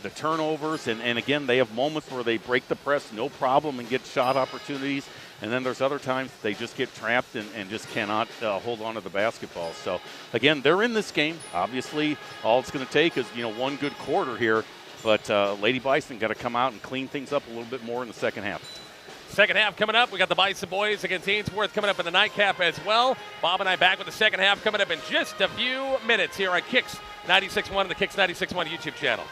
the turnovers, and again, they have moments where they break the press no problem and get shot opportunities. And then there's other times they just get trapped and just cannot hold on to the basketball. So again, they're in this game. Obviously, all it's going to take is, one good quarter here. But Lady Bison got to come out and clean things up a little bit more in the second half. Second half coming up. We got the Bison boys against Ainsworth coming up in the nightcap as well. Bob and I back with the second half coming up in just a few minutes here on Kicks 96.1 and the Kicks 96.1 YouTube channel.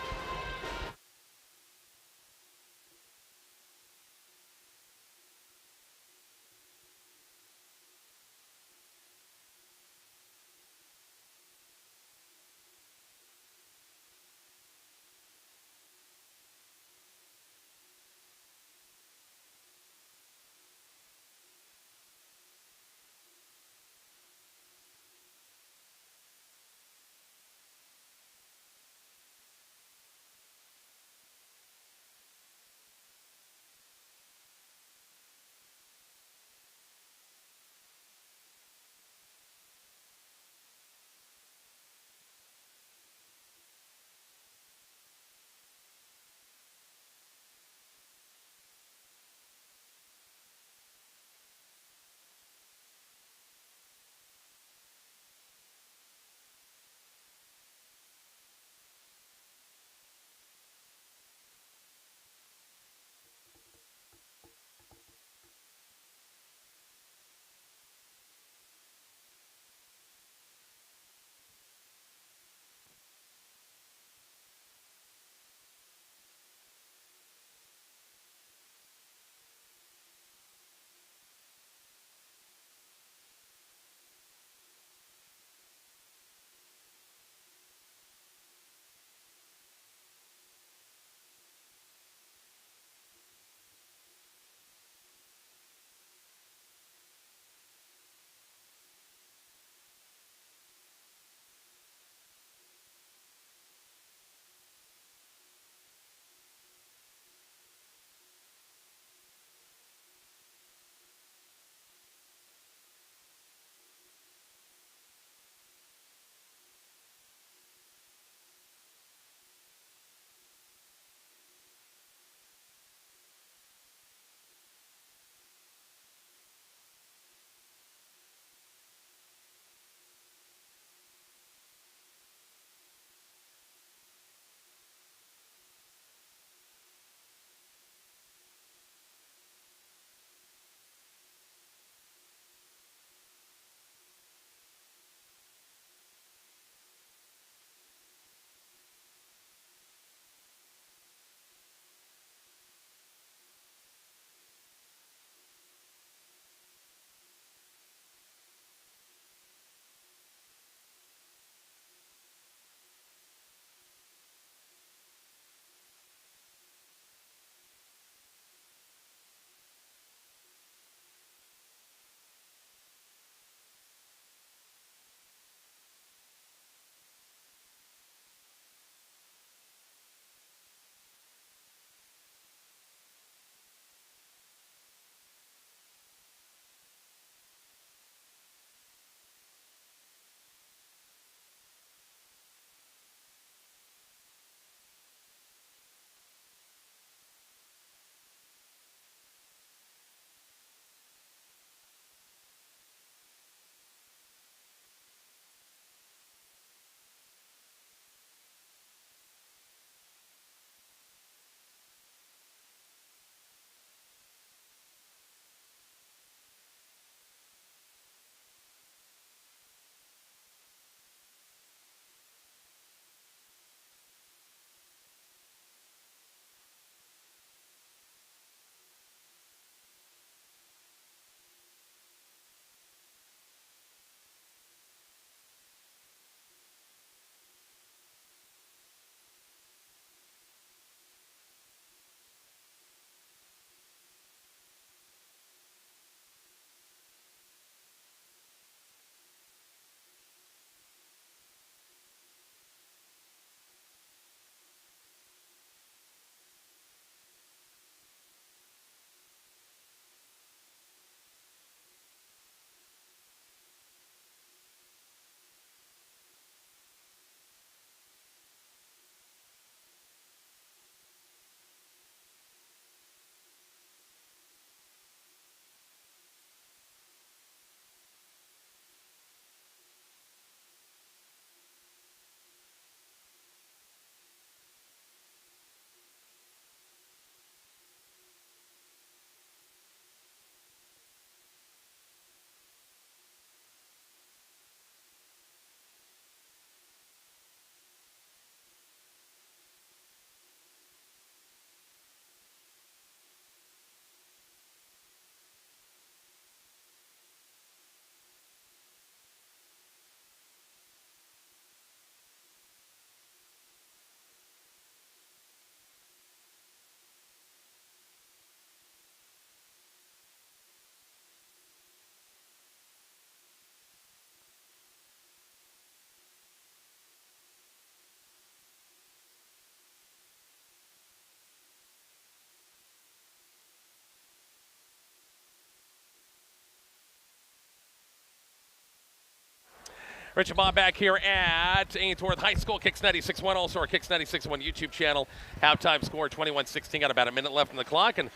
Rich and Bob back here at Ainsworth High School. Kicks 96.1, also our Kicks 96.1 YouTube channel. Halftime score 21-16. Got about a minute left on the clock. And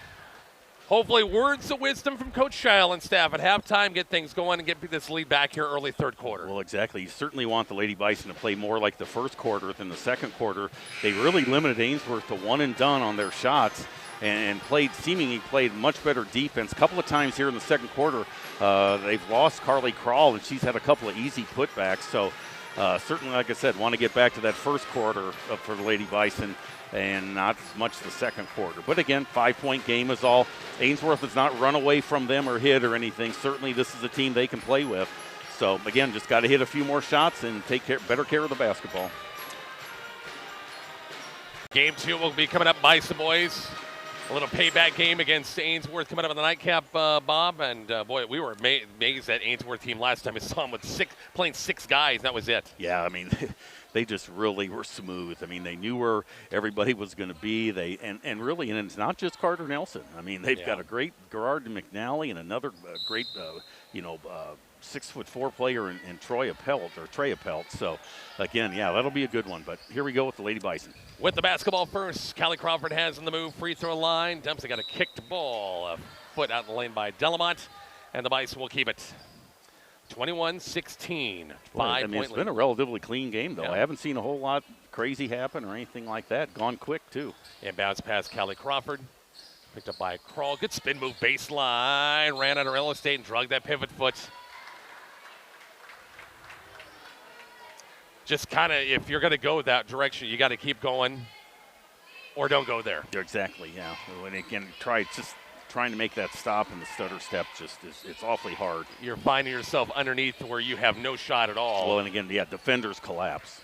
hopefully words of wisdom from Coach Scheil and staff at halftime. Get things going and get this lead back here early third quarter. Well, exactly. You certainly want the Lady Bison to play more like the first quarter than the second quarter. They really limited Ainsworth to one and done on their shots and seemingly played much better defense. A couple of times here in the second quarter, they've lost Carly Crawl, and she's had a couple of easy putbacks. So certainly, like I said, want to get back to that first quarter for the Lady Bison and not as much the second quarter. But again, 5-point game is all. Ainsworth has not run away from them or hit or anything. Certainly this is a team they can play with. So again, just got to hit a few more shots and take better care of the basketball. Game 2 will be coming up, Bison boys. A little payback game against Ainsworth coming up in the nightcap, Bob. And, boy, we were amazed that Ainsworth team last time. I saw them with playing six guys. That was it. Yeah, I mean, they just really were smooth. I mean, they knew where everybody was going to be. And really, and it's not just Carter Nelson. I mean, they've got a great Gerard McNally and another great, 6'4" player in Trey Appelt. So, again, yeah, that'll be a good one. But here we go with the Lady Bison. With the basketball first, Callie Crawford has in the move, free throw line. Dempsey got a kicked ball, a foot out in the lane by Delamont, and the Bison will keep it 21-16. It's been a relatively clean game, though. Yeah. I haven't seen a whole lot crazy happen or anything like that. Gone quick, too. Inbounds past Callie Crawford. Picked up by Crawl. Good spin move, baseline. Ran out of real estate and drug that pivot foot. Just kind of, if you're going to go that direction, you got to keep going or don't go there. Exactly, yeah. When again, trying to make that stop and the stutter step it's awfully hard. You're finding yourself underneath where you have no shot at all. Well, and again, yeah, defenders collapse.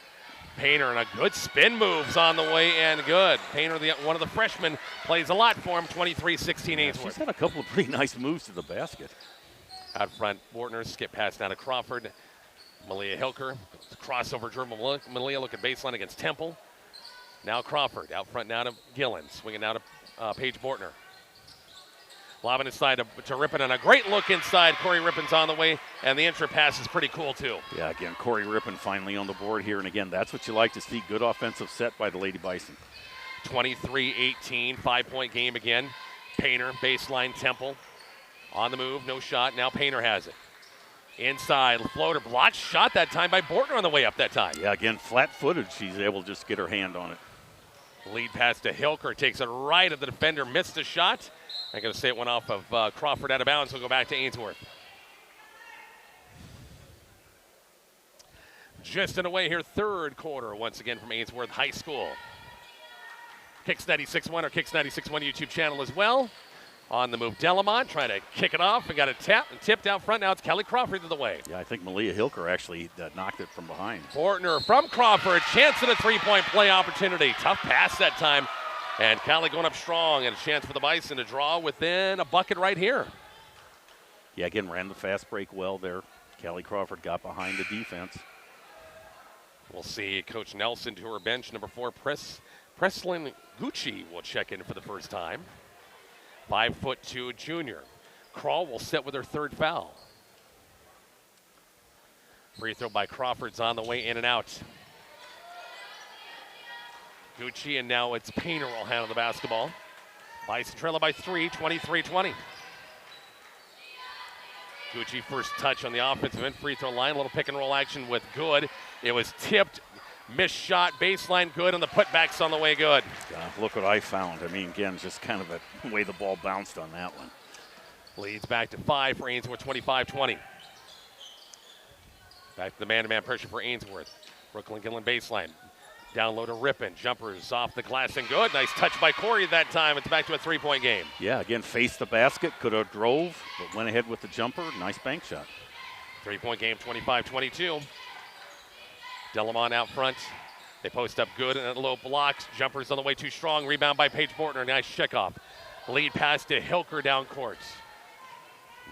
Painter and a good spin moves on the way and good. Painter, one of the freshmen, plays a lot for him. 23-16 Ainsworth. She's had a couple of pretty nice moves to the basket. Out front, Bortner, skip pass down to Crawford. Malia Hilker, crossover dribble. Malia looking baseline against Temple. Now Crawford, out front now to Gillen. Swinging now to Paige Bortner. Lobbing inside to Rippon, and a great look inside. Corey Rippon's on the way, and the intra pass is pretty cool, too. Yeah, again, Corey Rippon finally on the board here, and again, that's what you like to see. Good offensive set by the Lady Bison. 23-18, 5-point game again. Painter, baseline, Temple. On the move, no shot. Now Painter has it. Inside, floater, blocked shot that time by Bortner on the way up that time. Yeah, again, flat-footed. She's able to just get her hand on it. Lead pass to Hilker, takes it right at the defender, missed a shot. I'm going to say it went off of Crawford out of bounds. We'll go back to Ainsworth. Just in away here, third quarter, once again from Ainsworth High School. Kicks 96.1 or Kicks 96.1 YouTube channel as well. On the move, Delamont trying to kick it off and got a tap and tipped out front. Now it's Callie Crawford to the way. Yeah, I think Malia Hilker actually knocked it from behind. Bortner from Crawford, chance at a three-point play opportunity. Tough pass that time. And Callie going up strong, and a chance for the Bison to draw within a bucket right here. Yeah, again, ran the fast break well there. Callie Crawford got behind the defense. We'll see Coach Nelson to her bench. Number 4, Preslin Gucci will check in for the first time. 5'2" junior. Crawl will set with her third foul. Free throw by Crawford's on the way in and out. Gucci, and now it's Painter will handle the basketball. Bison trailing by 3, 23-20. Gucci first touch on the offensive end, free throw line. A little pick and roll action with Good. It was tipped. Missed shot, baseline Good, and the putback's on the way good. Look what I found. I mean, again, just kind of the way the ball bounced on that one. Leads back to 5 for Ainsworth, 25-20. Back to the man-to-man pressure for Ainsworth. Brooklyn Gillen baseline. Down low to Rippon. Jumpers off the glass and good. Nice touch by Corey that time. It's back to a three-point game. Yeah, again, faced the basket, could have drove, but went ahead with the jumper. Nice bank shot. Three-point game, 25-22. Delamont out front. They post up Good and low blocks. Jumpers on the way too strong. Rebound by Paige Bortner. Nice checkoff. Lead pass to Hilker down court.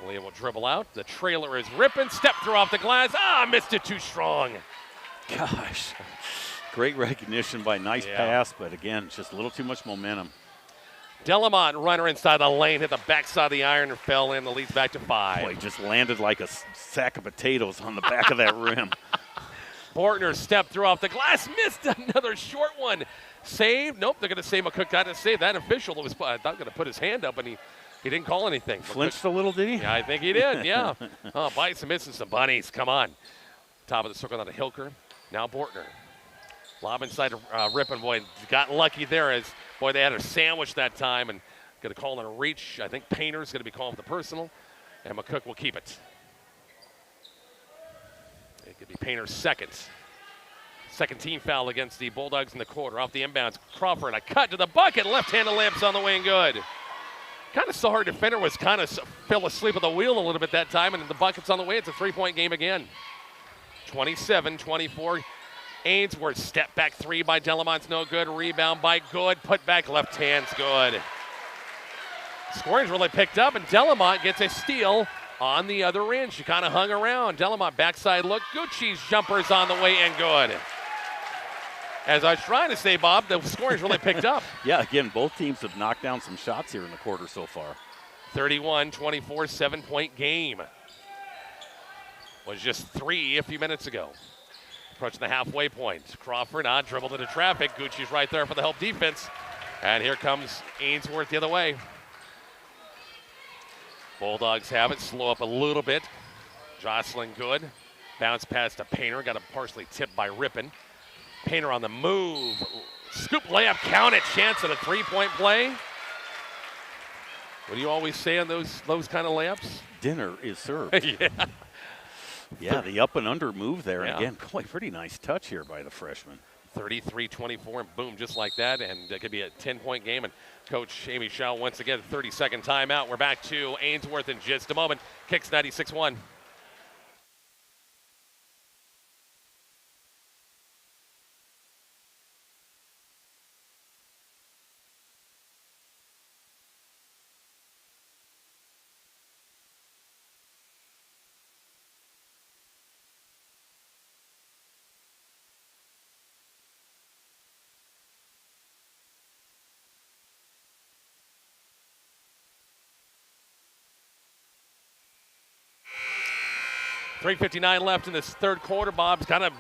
Malia will dribble out. The trailer is Rippon. Step through off the glass. Missed it too strong. Gosh. Great recognition by nice pass, but again, just a little too much momentum. Delamont, runner inside the lane, hit the backside of the iron and fell in. The lead's back to 5. Boy, just landed like a sack of potatoes on the back of that rim. Bortner stepped through off the glass, missed another short one. Saved. Nope, they're going to say McCook got to save. That official was going to put his hand up, and he didn't call anything. Flinched a little, did he? Yeah, I think he did, yeah. Oh, Bison missing some bunnies. Come on. Top of the circle, on to Hilker. Now Bortner. Lob inside Ripon. Boy, got lucky there as, boy, they had a sandwich that time and going to call on a reach. I think Painter's going to be calling for the personal, and McCook will keep it. It could be Painter's second team foul against the Bulldogs in the quarter. Off the inbounds, Crawford, a cut to the bucket. Left-handed layups on the way and good. Kind of saw our defender was kind of fell asleep at the wheel a little bit that time, and the bucket's on the way. It's a three-point game again. 27-24. Ainsworth, step back three by Delamont's no good. Rebound by Good. Put back left hand's good. Scoring's really picked up, and Delamont gets a steal on the other end. She kind of hung around. Delamont backside look. Gucci's jumper's on the way and good. As I was trying to say, Bob, the scoring's really picked up. Yeah, again, both teams have knocked down some shots here in the quarter so far. 31-24, 7-point game. Was just 3 a few minutes ago. Approaching the halfway point. Crawford on, dribbled into traffic. Gucci's right there for the help defense. And here comes Ainsworth the other way. Bulldogs have it, slow up a little bit. Jocelyn Good. Bounce pass to Painter, got it partially tipped by Ripon. Painter on the move. Scoop layup, count it, chance at a three-point play. What do you always say on those kind of layups? Dinner is served. Yeah. Yeah, the up and under move there. Yeah. And again, boy, pretty nice touch here by the freshman. 33-24, and boom, just like that, and it could be a 10-point game. And Coach Amy Schau once again, 30-second timeout. We're back to Ainsworth in just a moment. Kicks 96-1. .359 left in this third quarter. Bob's kind of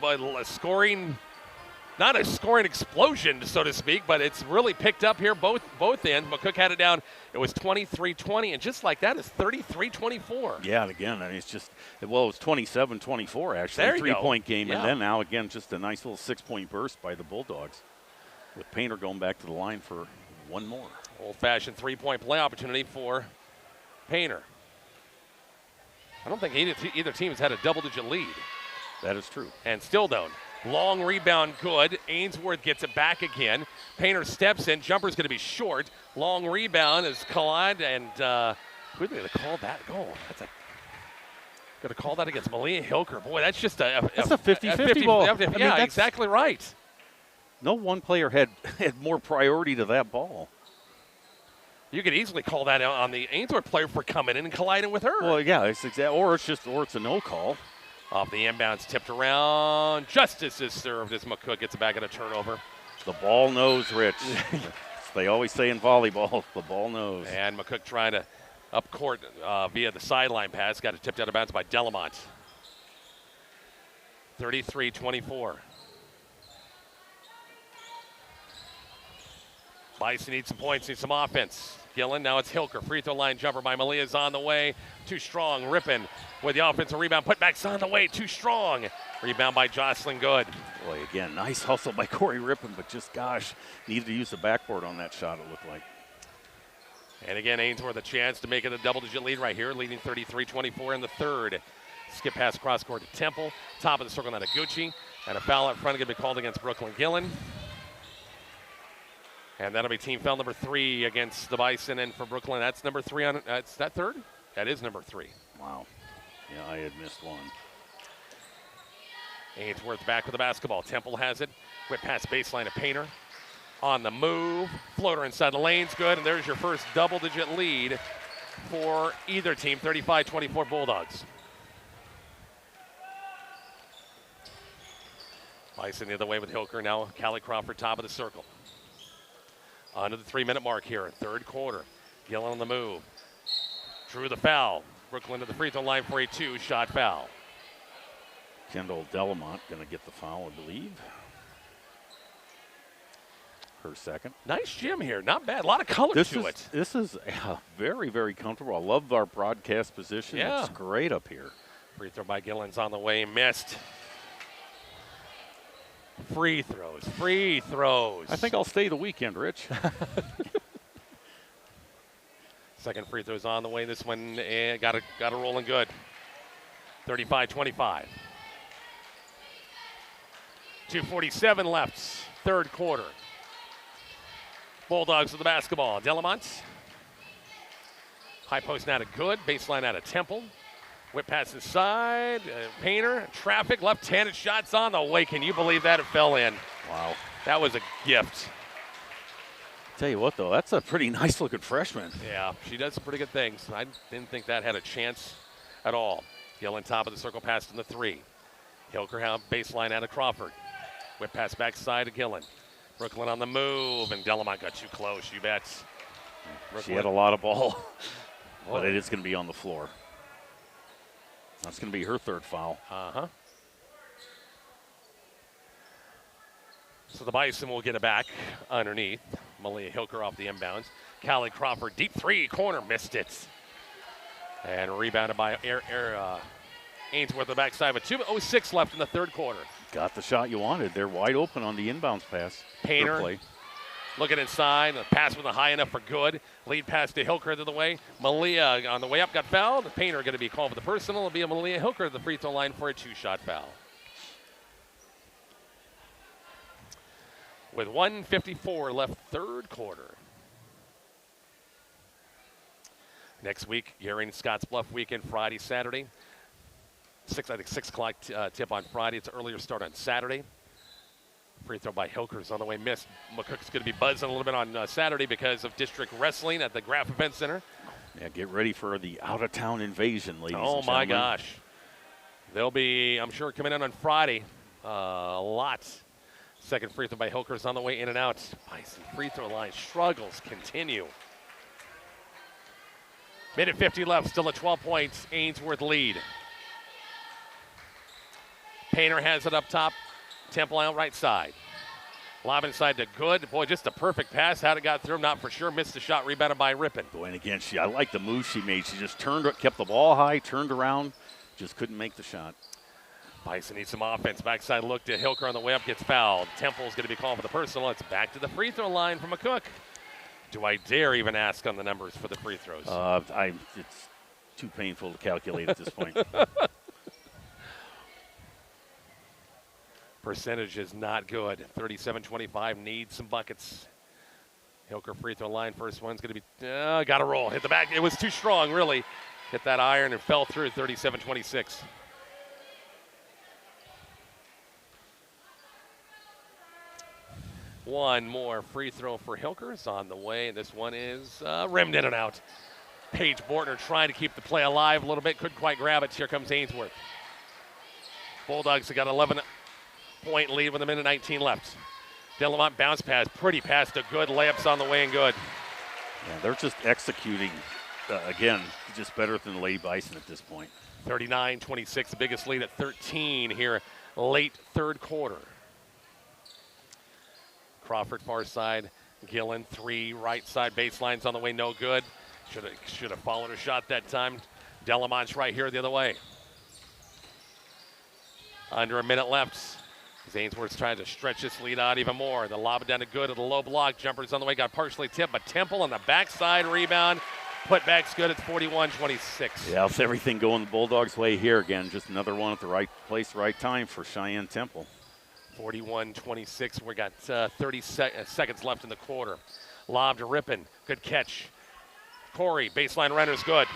scoring, not a scoring explosion, so to speak, but it's really picked up here both ends. McCook had it down. It was 23-20, and just like that, it's 33-24. Yeah, and again, I mean, it's just, well, it was 27-24, actually. There you Three-point go. game, Yeah. and then now, again, just a nice little 6-point burst by the Bulldogs, with Painter going back to the line for one more. Old-fashioned three-point play opportunity for Painter. I don't think either team has had a double-digit lead. That is true. And still don't. Long rebound, good. Ainsworth gets it back again. Painter steps in. Jumper's going to be short. Long rebound is collide, and who's going to call that goal? That's going to call that against Malia Hilker. Boy, that's just a 50-50 ball. I mean, Yeah, exactly right. No one player had more priority to that ball. You could easily call that out on the Ainsworth player for coming in and colliding with her. Well, yeah, it's or it's a no call. Off the inbounds, tipped around. Justice is served as McCook gets it back at a turnover. The ball knows, Rich. They always say in volleyball, the ball knows. And McCook trying to up court via the sideline pass. Got it tipped out of bounds by Delamont. 33-24. Bison needs some points, needs some offense. Gillen, now it's Hilker. Free throw line jumper by Malia's on the way. Too strong. Ripon with the offensive rebound. Putback's on the way. Too strong. Rebound by Jocelyn Good. Boy, again, nice hustle by Corey Ripon, but just, gosh, needed to use the backboard on that shot, it looked like. And again, Ainsworth a chance to make it a double-digit lead right here, leading 33-24 in the third. Skip pass cross court to Temple. Top of the circle now to Gucci. And a foul out front going to be called against Brooklyn Gillen. And that'll be team foul number 3 against the Bison. And for Brooklyn, that's number 3 on that's that third? That is number 3. Wow. Yeah, I had missed one. Ainsworth back with the basketball. Temple has it. Whip pass baseline to Painter. On the move. Floater inside the lane's good. And there's your first double-digit lead for either team, 35-24 Bulldogs. Bison the other way with Hilker. Now Callie Crawford top of the circle. Under the 3-minute mark here, third quarter. Gillen on the move. Drew the foul. Brooklyn to the free throw line for a 2-shot foul. Kendall Delamont going to get the foul, I believe. Her second. Nice gym here. Not bad. A lot of color to it. This is very, very comfortable. I love our broadcast position. Yeah. It's great up here. Free throw by Gillen's on the way. Missed. Free throws. Free throws. I think I'll stay the weekend, Rich. Second free throw's on the way. This one got it rolling good. 35-25. 2:47 left. Third quarter. Bulldogs with the basketball. Delamont. High post now to Good. Baseline out of Temple. Whip pass inside. Painter. Traffic. Left-handed shots on the way. Can you believe that? It fell in. Wow. That was a gift. Tell you what, though, that's a pretty nice-looking freshman. Yeah, she does some pretty good things. I didn't think that had a chance at all. Gillen top of the circle pass in the three. Hilker baseline out of Crawford. Whip pass backside to Gillen. Brooklyn on the move, and Delamont got too close, you bet. She had a lot of ball, but it is going to be on the floor. That's going to be her third foul. Uh-huh. So the Bison will get it back underneath. Malia Hilker off the inbounds. Callie Crawford, deep three, corner, missed it. And rebounded by Ainsworth the backside with 2:06 left in the third quarter. Got the shot you wanted. They're wide open on the inbounds pass. Painter play. looking inside. The pass wasn't high enough for Good. Lead pass to Hilker to the way. Malia on the way up got fouled. The Painter going to be called for the personal. It'll be a Malia Hilker at the free throw line for a two-shot foul. With 1:54 left, third quarter. Next week, Gary and Scottsbluff weekend, Friday, Saturday. 6 o'clock tip on Friday. It's an earlier start on Saturday. Free throw by Hilker's on the way missed. McCook's going to be buzzing a little bit on Saturday because of district wrestling at the Graf Event Center. Yeah, get ready for the out-of-town invasion, ladies and gentlemen. Oh, my gosh. They'll be, I'm sure, coming in on Friday. A lot. Second free throw by Hilker's on the way in and out. Bison free throw line struggles continue. Minute 50 left, still a 12 points Ainsworth lead. Painter has it up top. Temple out right side. Lob inside to Good. Boy, just a perfect pass. How'd it got through him? Not for sure. Missed the shot. Rebounded by Rippon. Boy, and again, I like the move she made. She just kept the ball high, turned around, just couldn't make the shot. Bison needs some offense. Backside look to Hilker on the way up. Gets fouled. Temple's going to be called for the personal. It's back to the free throw line from McCook. Do I dare even ask on the numbers for the free throws? It's too painful to calculate at this point. Percentage is not good. 37-25, needs some buckets. Hilker free throw line. First one's going to be, got to roll. Hit the back. It was too strong, really. Hit that iron and fell through. 37-26. One more free throw for Hilker's on the way. This one is rimmed in and out. Paige Bortner trying to keep the play alive a little bit. Couldn't quite grab it. Here comes Ainsworth. Bulldogs have got 11-point lead with a minute 19 left. Delamont bounce pass. Pretty pass to Good. Layups on the way and good. Yeah, they're just executing, again, just better than Lady Bison at this point. 39-26, the biggest lead at 13 here late third quarter. Crawford far side, Gillen three, right side baseline's on the way, no good. Should have followed her shot that time. Delamont's right here the other way. Under a minute left. Ainsworth's trying to stretch this lead out even more. The lob down to Good at the low block. Jumper's on the way, got partially tipped, but Temple on the backside rebound. Putback's good. It's 41-26. Yeah, it's everything going the Bulldogs' way here again. Just another one at the right place, right time for Cheyenne Temple. 41-26. We got 30 seconds left in the quarter. Lob to Rippon. Good catch. Corey, baseline runner's good.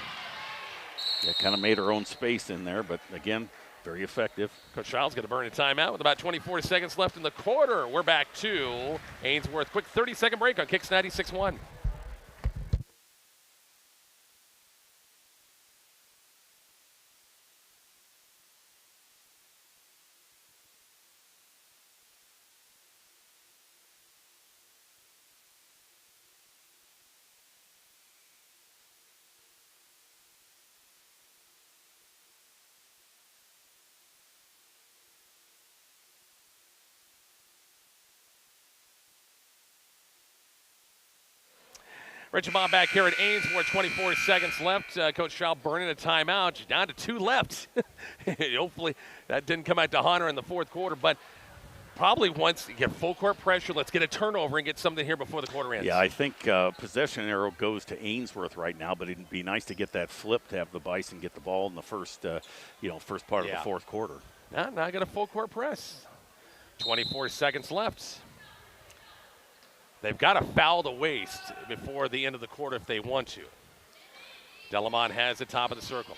Yeah, kind of made her own space in there, but again, very effective. Coach Child's going to burn a timeout with about 24 seconds left in the quarter. We're back to Ainsworth. Quick 30-second break on Kicks 96.1. Richard Bob back here at Ainsworth, 24 seconds left. Coach Shaw burning a timeout. Down to 2 left. Hopefully that didn't come out to Hunter in the fourth quarter, but probably once you get full court pressure, let's get a turnover and get something here before the quarter ends. Yeah, I think possession arrow goes to Ainsworth right now, but it'd be nice to get that flip to have the Bison get the ball in the first part of the fourth quarter. Now I got a full court press. 24 seconds left. They've got to foul the waste before the end of the quarter if they want to. Delamont has the top of the circle.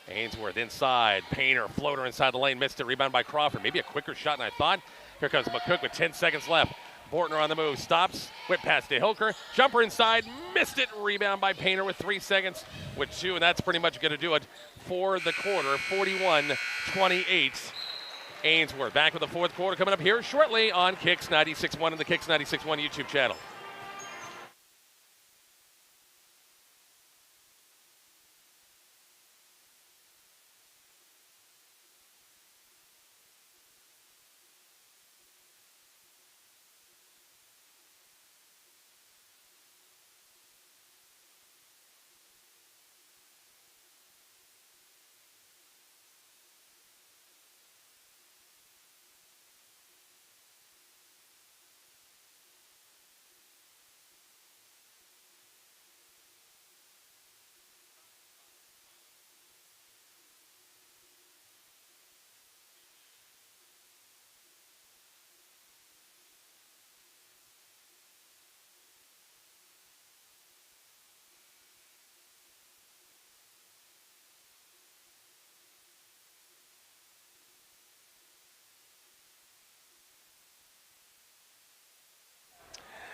Ainsworth inside. Painter, floater inside the lane. Missed it. Rebound by Crawford. Maybe a quicker shot than I thought. Here comes McCook with 10 seconds left. Bortner on the move. Stops. Whip pass to Hilker. Jumper inside. Missed it. Rebound by Painter with 3 seconds with 2. And that's pretty much going to do it for the quarter. 41-28. Ainsworth back with the fourth quarter coming up here shortly on Kicks 96.1 and the Kicks 96.1 YouTube channel.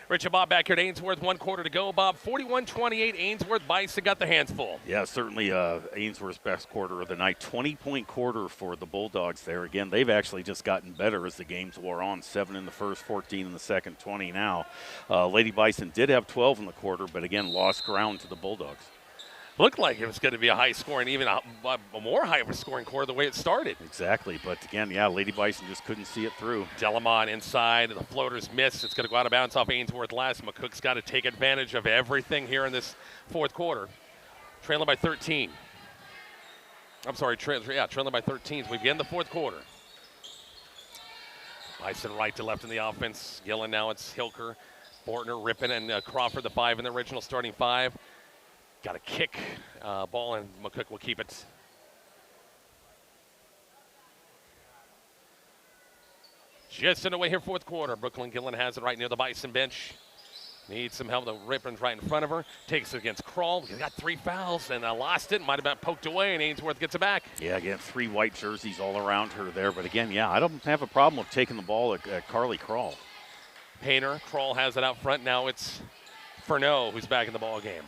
Rich and Bob back here at Ainsworth, 1 quarter to go. Bob, 41-28, Ainsworth. Bison got the hands full. Yeah, certainly Ainsworth's best quarter of the night. 20-point quarter for the Bulldogs there. Again, they've actually just gotten better as the games wore on. 7 in the first, 14 in the second, 20 now. Lady Bison did have 12 in the quarter, but again, lost ground to the Bulldogs. Looked like it was going to be a high scoring, even a more high scoring quarter the way it started. Exactly, but again, yeah, Lady Bison just couldn't see it through. Delamont inside, the floater's missed. It's going to go out of bounds off Ainsworth last. McCook's got to take advantage of everything here in this fourth quarter. Trailing by 13. I'm sorry, trailing by 13 as we begin the fourth quarter. Bison right to left in the offense. Gillen now, it's Hilker, Bortner, Rippin, and Crawford, the 5 in the original starting 5. Got a kick ball, and McCook will keep it. Just underway here, fourth quarter. Brooklyn Gillen has it right near the Bison bench. Needs some help. The Rippin's right in front of her. Takes it against Kroll. He's got 3 fouls and lost it. Might have been poked away, and Ainsworth gets it back. Yeah, again, 3 white jerseys all around her there. But again, yeah, I don't have a problem with taking the ball at Carly Kroll. Painter, Kroll has it out front. Now it's Furneaux who's back in the ball game.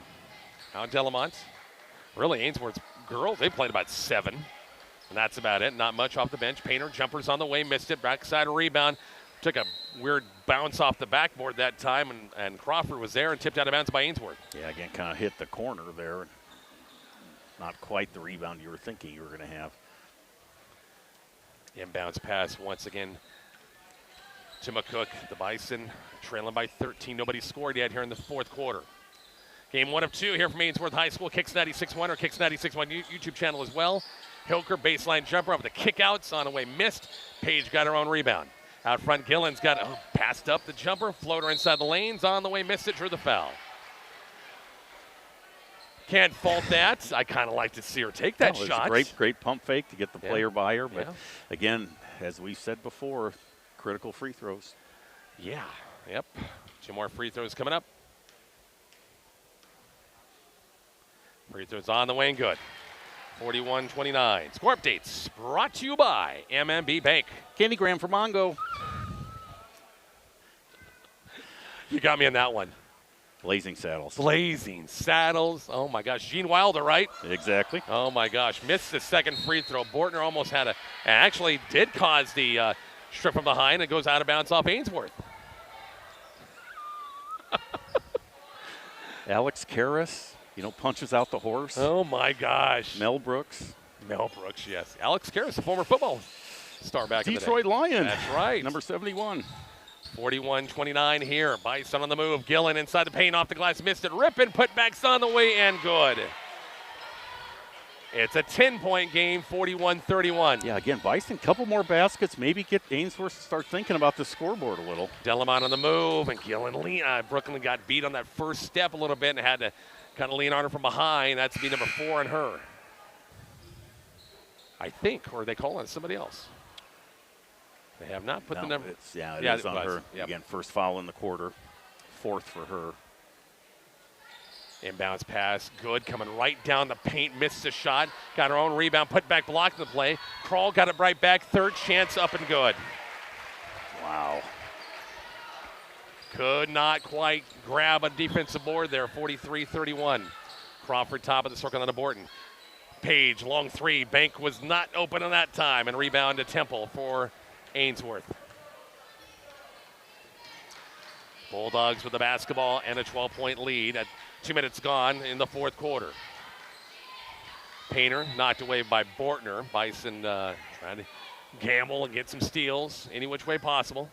Now Delamont. Really, Ainsworth's girls, they played about 7. And that's about it. Not much off the bench. Painter, jumpers on the way, missed it. Backside rebound. Took a weird bounce off the backboard that time, and Crawford was there and tipped out of bounds by Ainsworth. Yeah, again, kind of hit the corner there. Not quite the rebound you were thinking you were going to have. Inbounds pass once again to McCook. The Bison trailing by 13. Nobody scored yet here in the fourth quarter. Game 1 of 2 here from Ainsworth High School. Kicks 96.1 or Kicks 96.1 YouTube channel as well. Hilker baseline jumper up with the kickouts on the way missed. Page got her own rebound. Out front, Gillen's got passed up the jumper. Floater inside the lanes. On the way missed it, drew the foul. Can't fault that. I kind of like to see her take that shot. Great pump fake to get the player by her. But again, as we said before, critical free throws. Yeah, yep. 2 more free throws coming up. Free throws on the way and good. 41-29. Score updates brought to you by MMB Bank. Candy Graham for Mongo. You got me on that one. Blazing Saddles. Blazing Saddles. Oh, my gosh. Gene Wilder, right? Exactly. Oh, my gosh. Missed the second free throw. Bortner almost had actually did cause the strip from behind. It goes out of bounds off Ainsworth. Alex Karras. Punches out the horse. Oh, my gosh. Mel Brooks, yes. Alex Karras, a former football star back in the day. Detroit Lion. That's right. Number 71. 41-29 here. Bison on the move. Gillen inside the paint, off the glass, missed it. Rippin, putbacks on the way, and good. It's a 10-point game, 41-31. Yeah, again, Bison, couple more baskets, maybe get Ainsworth to start thinking about the scoreboard a little. Delamont on the move, and Gillen Brooklyn got beat on that first step a little bit and had to kind of lean on her from behind. That's be number 4 on her, I think, or are they calling somebody else? They have not put the number. It is on her. Yep. Again, first foul in the quarter, 4th for her. Inbounds pass, good, coming right down the paint, missed a shot, got her own rebound, put back, blocked the play. Kroll got it right back, third chance, up and good. Wow. Could not quite grab a defensive board there, 43-31. Crawford top of the circle on the Borton. Page, long three, Bank was not open on that time, and rebound to Temple for Ainsworth. Bulldogs with the basketball and a 12-point lead at 2 minutes gone in the fourth quarter. Painter knocked away by Bortner. Bison trying to gamble and get some steals any which way possible.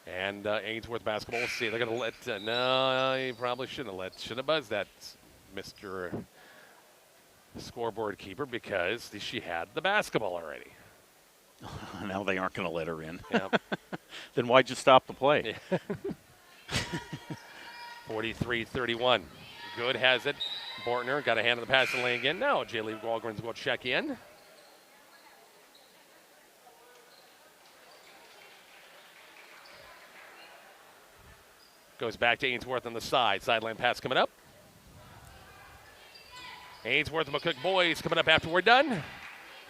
And Ainsworth basketball, we'll see. They're going to let, no, you probably shouldn't have buzzed that, Mr. Scoreboard keeper, because she had the basketball already. Now they aren't going to let her in. Yep. Then why'd you stop the play? 43-31. Good has it. Bortner got a hand on the pass and lane again. Now Jaylee Walgren's will check in. Goes back to Ainsworth on the side. Sideline pass coming up. Ainsworth and McCook boys coming up after we're done.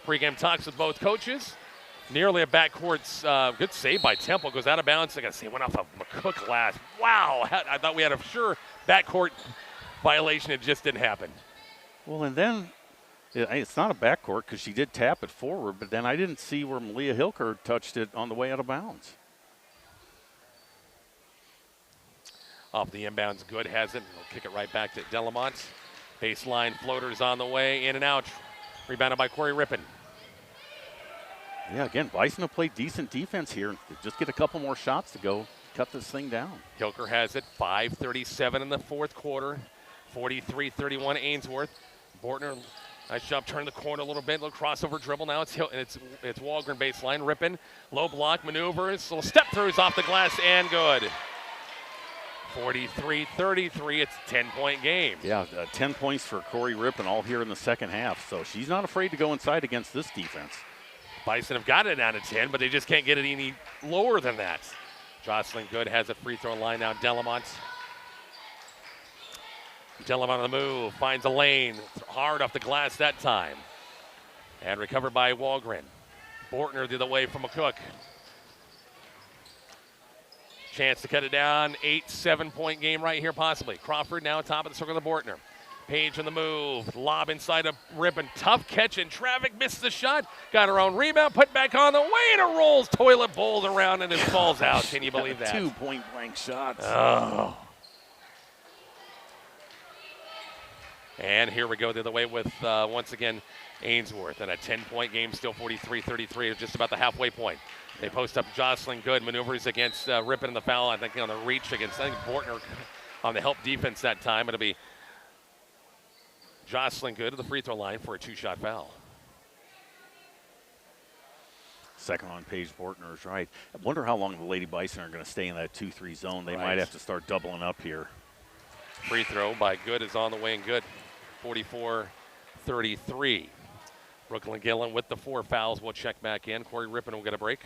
Pre-game talks with both coaches. Nearly a backcourt, good save by Temple. Goes out of bounds. I got to say, went off of McCook last. Wow, I thought we had a sure backcourt violation. It just didn't happen. Well, and then it's not a backcourt because she did tap it forward, but then I didn't see where Malia Hilker touched it on the way out of bounds. Off the inbounds, good has it. We'll kick it right back to Delamont. Baseline floaters on the way, in and out. Rebounded by Corey Rippon. Yeah, again, Bison have played decent defense here. Just get a couple more shots to go cut this thing down. Hilker has it, 5:37 in the fourth quarter. 43-31 Ainsworth. Bortner, nice job turning the corner a little bit. Little crossover dribble now. It's Walgren baseline. Rippon, low block maneuvers. Little step throughs off the glass and good. 43-33, it's a 10-point game. Yeah, 10 points for Corey Rippon all here in the second half. So she's not afraid to go inside against this defense. Bison have got it down to 10, but they just can't get it any lower than that. Jocelyn Good has a free throw line now. Delamont on the move, finds a lane. Hard off the glass that time. And recovered by Walgren. Bortner the other way from McCook. Chance to cut it down. 8-7-point game right here possibly. Crawford now top of the circle of Bortner. Page on the move. Lob inside of Rippon. Tough catch in traffic. Misses the shot. Got her own rebound. Put back on the way and it rolls. Toilet bowls around and it falls out. Can you believe that? 2 point blank shots. Oh. And here we go the other way with, once again, Ainsworth. And a 10-point game, still 43-33, just about the halfway point. They post up Jocelyn Good. Maneuvers against Rippon in the foul. I think on the reach against, I think, Bortner on the help defense that time. It'll be Jocelyn Good to the free throw line for a 2-shot foul. Second on page, Bortner is right. I wonder how long the Lady Bison are going to stay in that 2-3 zone. They might have to start doubling up here. Free throw by Good is on the way and good. 44-33. Brooklyn Gillen with the 4 fouls. We'll check back in. Corey Rippon will get a break.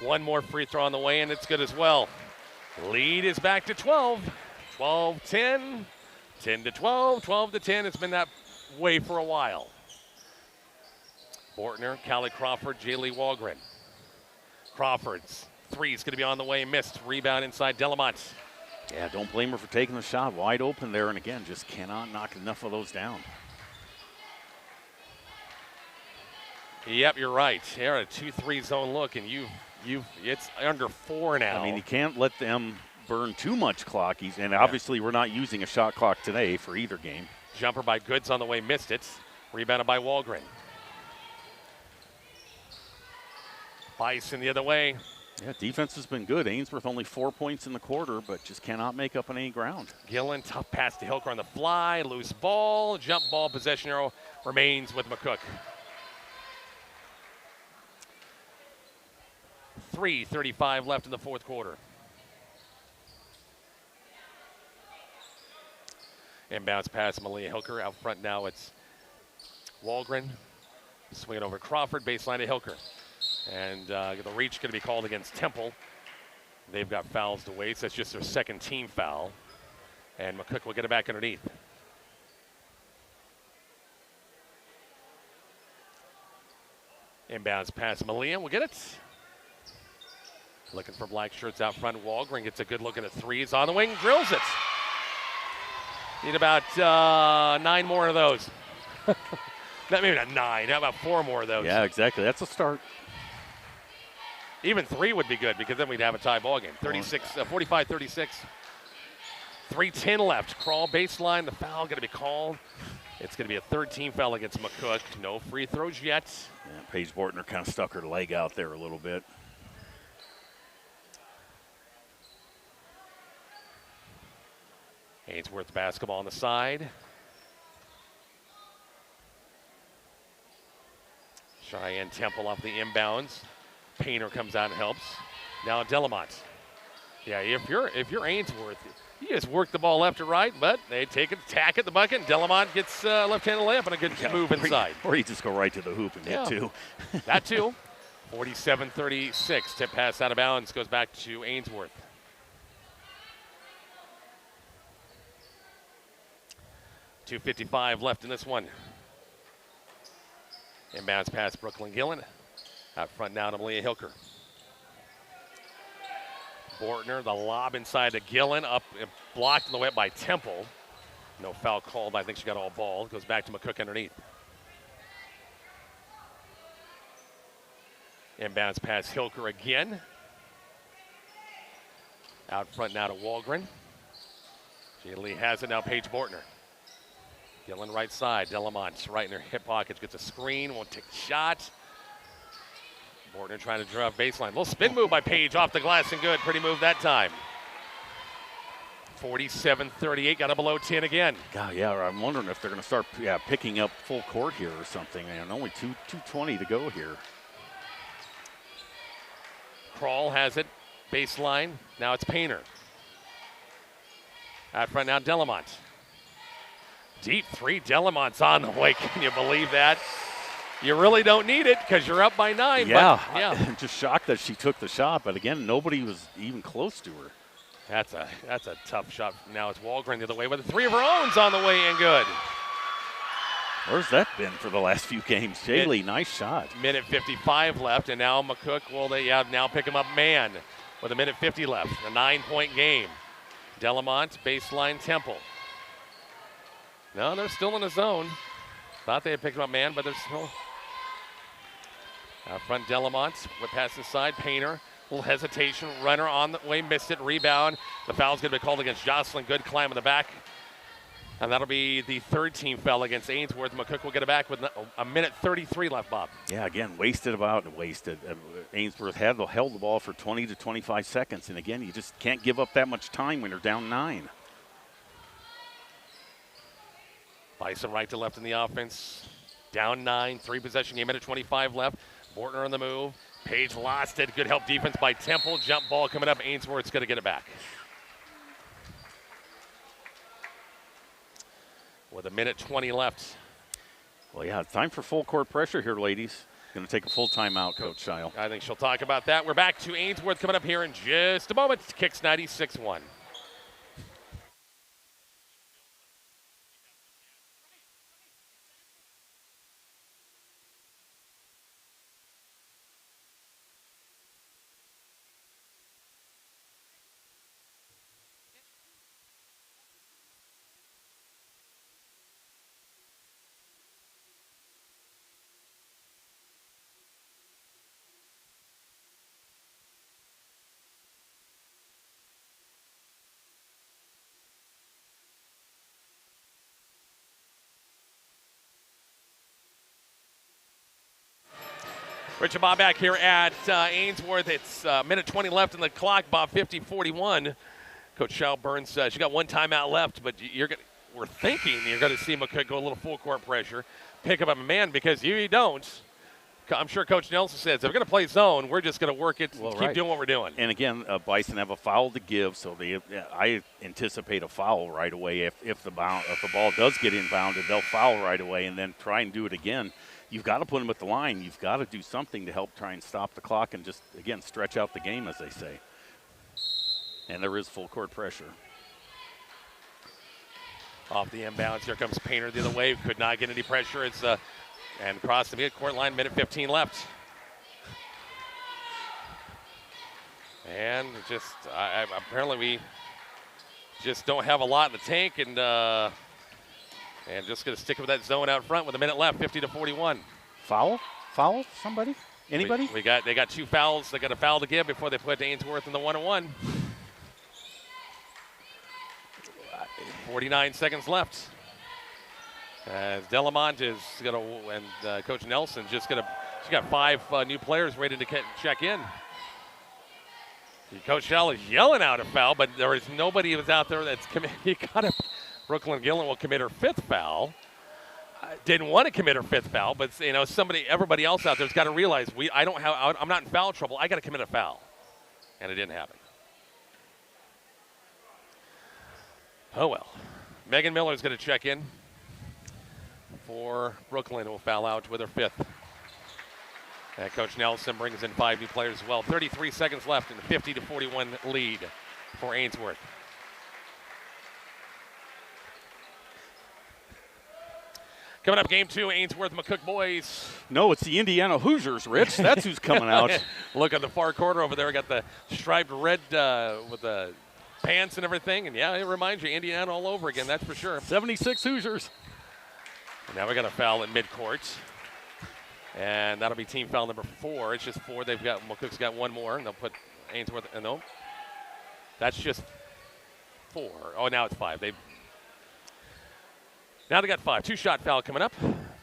One more free throw on the way, and it's good as well. Lead is back to 12. 12-10, 10-12, 12-10. It's been that way for a while. Bortner, Callie Crawford, Jaylee Walgren. Crawford's three is going to be on the way, missed. Rebound inside Delamont. Yeah, don't blame her for taking the shot. Wide open there, and again, just cannot knock enough of those down. Yep, you're right. They're a 2-3 zone look, and it's under 4 now. I mean, you can't let them burn too much clock. And obviously we're not using a shot clock today for either game. Jumper by Goods on the way, missed it. Rebounded by Walgren. Bison the other way. Yeah, defense has been good. Ainsworth only 4 points in the quarter, but just cannot make up on any ground. Gillen, tough pass to Hilker on the fly. Loose ball, jump ball, possession arrow remains with McCook. 3:35 left in the fourth quarter. Inbounds pass, Malia Hilker. Out front now it's Walgren. Swinging over Crawford, baseline to Hilker. And the reach going to be called against Temple. They've got fouls to waste. That's just their second team foul. And McCook will get it back underneath. Inbounds pass, Malia will get it. Looking for black shirts out front. Walgren gets a good look at the threes. On the wing, drills it. Need about 9 more of those. Maybe not 9. How about 4 more of those? Yeah, exactly. That's a start. Even 3 would be good because then we'd have a tie ball game. 45-36. 3:10 left. Crawl baseline. The foul going to be called. It's going to be a third-team foul against McCook. No free throws yet. Yeah, Paige Bortner kind of stuck her leg out there a little bit. Ainsworth basketball on the side. Cheyenne Temple off the inbounds. Painter comes out and helps. Now Delamont. Yeah, if you're Ainsworth, you just work the ball left to right, but they take it, tack at the bucket, and Delamont gets left-handed layup and a good move inside. Or you just go right to the hoop and get 2. That too. 47-36. Tip pass out of bounds goes back to Ainsworth. .255 left in this one. Inbounds pass Brooklyn Gillen. Out front now to Malia Hilker. Bortner, the lob inside to Gillen, up blocked in the way by Temple. No foul called. I think she got all ball. Goes back to McCook underneath. Inbounds pass Hilker again. Out front now to Walgren. Lee has it now. Paige Bortner. Gillen right side. Delamont right in her hip pocket. Gets a screen. Won't take the shot. Bortner trying to drive baseline. Little spin move by Paige off the glass and good. Pretty move that time. 47-38. Got it below 10 again. God, yeah. I'm wondering if they're going to start picking up full court here or something. And only 2:20 to go here. Crawl has it. Baseline. Now it's Painter. Out front now Delamont. Deep 3. Delamont's on the way. Can you believe that? You really don't need it because you're up by 9. Yeah, but, yeah. I'm just shocked that she took the shot. But again, nobody was even close to her. That's a tough shot. Now it's Walgren the other way with a 3 of her own's on the way and good. Where's that been for the last few games? Jaylee, nice shot. Minute 55 left, and now McCook, they now pick him up man with a minute 50 left. A 9-point game. Delamont, baseline Temple. No, they're still in the zone. Thought they had picked him up man, but they're still. Out front, Delamont, whip pass inside, Painter. Little hesitation, runner on the way, missed it, rebound. The foul's going to be called against Jocelyn. Good climb in the back. And that'll be the third team foul against Ainsworth. McCook will get it back with a minute 33 left, Bob. Yeah, again, wasted. Ainsworth held the ball for 20 to 25 seconds. And again, you just can't give up that much time when you're down 9. Bison right to left in the offense. Down 9, 3-possession game, minute 25 left. Bortner on the move. Paige lost it. Good help defense by Temple. Jump ball coming up. Ainsworth's going to get it back. With a minute 20 left. Well, yeah, it's time for full court pressure here, ladies. Going to take a full timeout, Coach Scheil. I think she'll talk about that. We're back to Ainsworth coming up here in just a moment. Kicks 96-1. Richard Bob back here at Ainsworth. It's minute 20 left in the clock. Bob 50-41. Coach Shao Burns says she got one timeout left, but we're thinking you're going to see McCook go a little full court pressure, pick up a man, because you don't. I'm sure Coach Nelson says if we're going to play zone, we're just going to work it, keep doing what we're doing. And again, Bison have a foul to give, so I anticipate a foul right away. If the ball does get inbounded, they'll foul right away and then try and do it again. You've got to put them at the line. You've got to do something to help try and stop the clock and just, again, stretch out the game, as they say. And there is full court pressure. Off the inbounds, here comes Painter the other way. Could not get any pressure. It's and across the mid-court line, minute 15 left. And just apparently we just don't have a lot in the tank, and just going to stick with that zone out front with a minute left, 50-41. Foul? Foul? Somebody? Anybody? They got two fouls. They got a foul to give before they put Ainsworth in the 1-on-1. 49 seconds left. As Delamont is going to, and Coach Nelson just going to, she got 5 new players ready to check in. Coach Shell is yelling out a foul, but there is nobody who's out there that's committed. Brooklyn Gillen will commit her 5th foul. Didn't want to commit her 5th foul, but everybody else out there's got to realize I'm not in foul trouble. I got to commit a foul, and it didn't happen. Oh well. Megan Miller is going to check in for Brooklyn, who will foul out with her 5th. And Coach Nelson brings in 5 new players as well. 33 seconds left in the 50-41 lead for Ainsworth. Coming up, game 2, Ainsworth McCook boys. No, it's the Indiana Hoosiers, Rich. That's who's coming out. Look at the far corner over there. Got the striped red with the pants and everything. And, yeah, it reminds you, Indiana all over again, that's for sure. 76 Hoosiers. And now we got a foul in midcourt. And that'll be team foul number 4. It's just 4. McCook's got 1 more, and they'll put Ainsworth. No, that's just 4. Oh, now it's 5. Now they got 5. 2-shot foul coming up.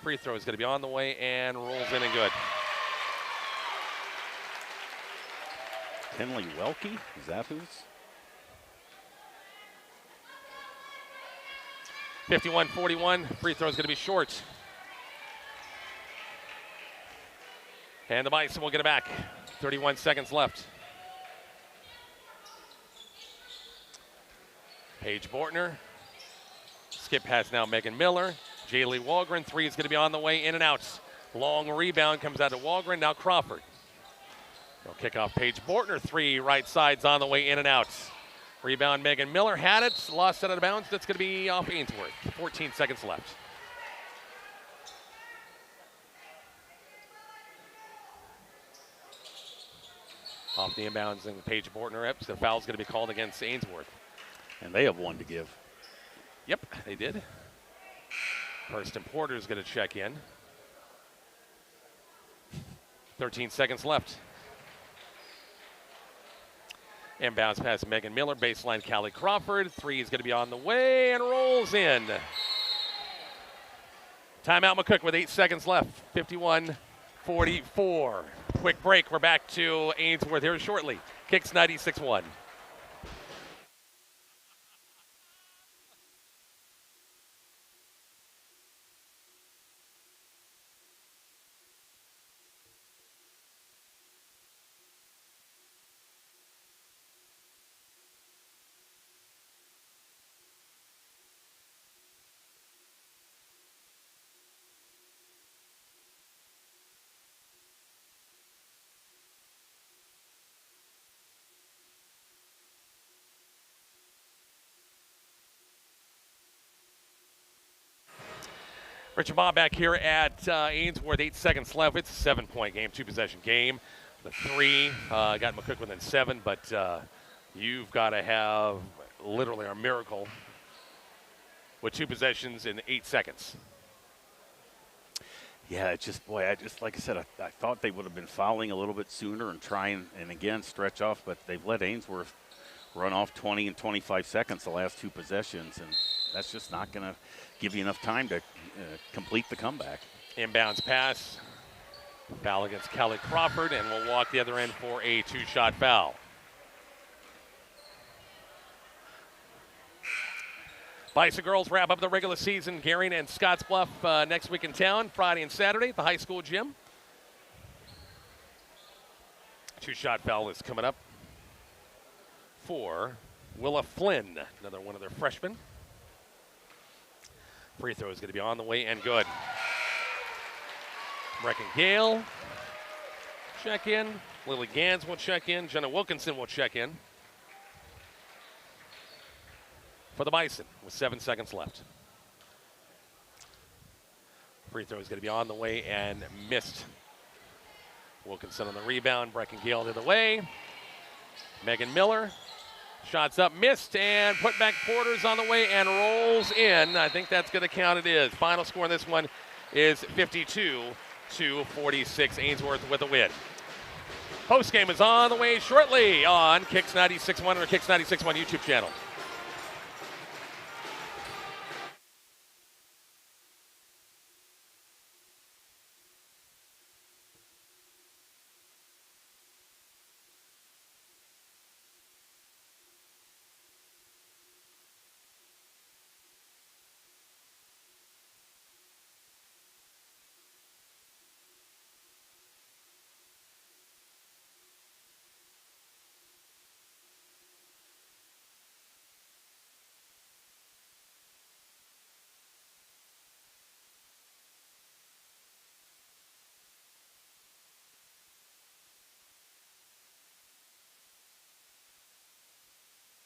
Free throw is going to be on the way and rolls in and good. Henley Welke, is that who's? 51-41. Free throw is going to be short. And the Bison will get it back. 31 seconds left. Paige Bortner. Skip pass now, Megan Miller. Jaylee Walgren, 3 is going to be on the way, in and out. Long rebound comes out to Walgren, now Crawford. They'll kick off Paige Bortner, 3 right side's on the way, in and out. Rebound, Megan Miller had it, lost it out of bounds. That's going to be off Ainsworth. 14 seconds left. Off the inbounds, and Paige Bortner up. So the foul's going to be called against Ainsworth. And they have 1 to give. Yep, they did. Kirsten Porter is going to check in. 13 seconds left. Inbounds pass Megan Miller, baseline Callie Crawford. 3 is going to be on the way and rolls in. Timeout McCook with 8 seconds left. 51-44. Quick break. We're back to Ainsworth here shortly. Kicks 96-1. Richard Bob back here at Ainsworth, 8 seconds left. It's a 7-point game, 2-possession game. The 3 got McCook within 7, but you've got to have literally a miracle with 2 possessions in 8 seconds. Yeah, it's just, boy, like I said, I thought they would have been fouling a little bit sooner and trying, and again, stretch off, but they've let Ainsworth run off 20 and 25 seconds the last 2 possessions, and that's just not going to give you enough time to complete the comeback. Inbounds pass. Foul against Kelly Crawford, and will walk the other end for a 2-shot foul. Bison girls wrap up the regular season. Gary and Scottsbluff next week in town, Friday and Saturday at the high school gym. 2-shot foul is coming up for Willa Flynn, another one of their freshmen. Free throw is going to be on the way and good. Brecken Gale, check in. Lily Gans will check in. Jenna Wilkinson will check in for the Bison with 7 seconds left. Free throw is going to be on the way and missed. Wilkinson on the rebound. Brecken Gale the other way. Megan Miller. Shots up, missed, and put back Porter's on the way and rolls in. I think that's going to count. It is. Final score in this one is 52-46. Ainsworth with a win. Post game is on the way shortly on Kicks 96.1 or Kicks 96.1 YouTube channel.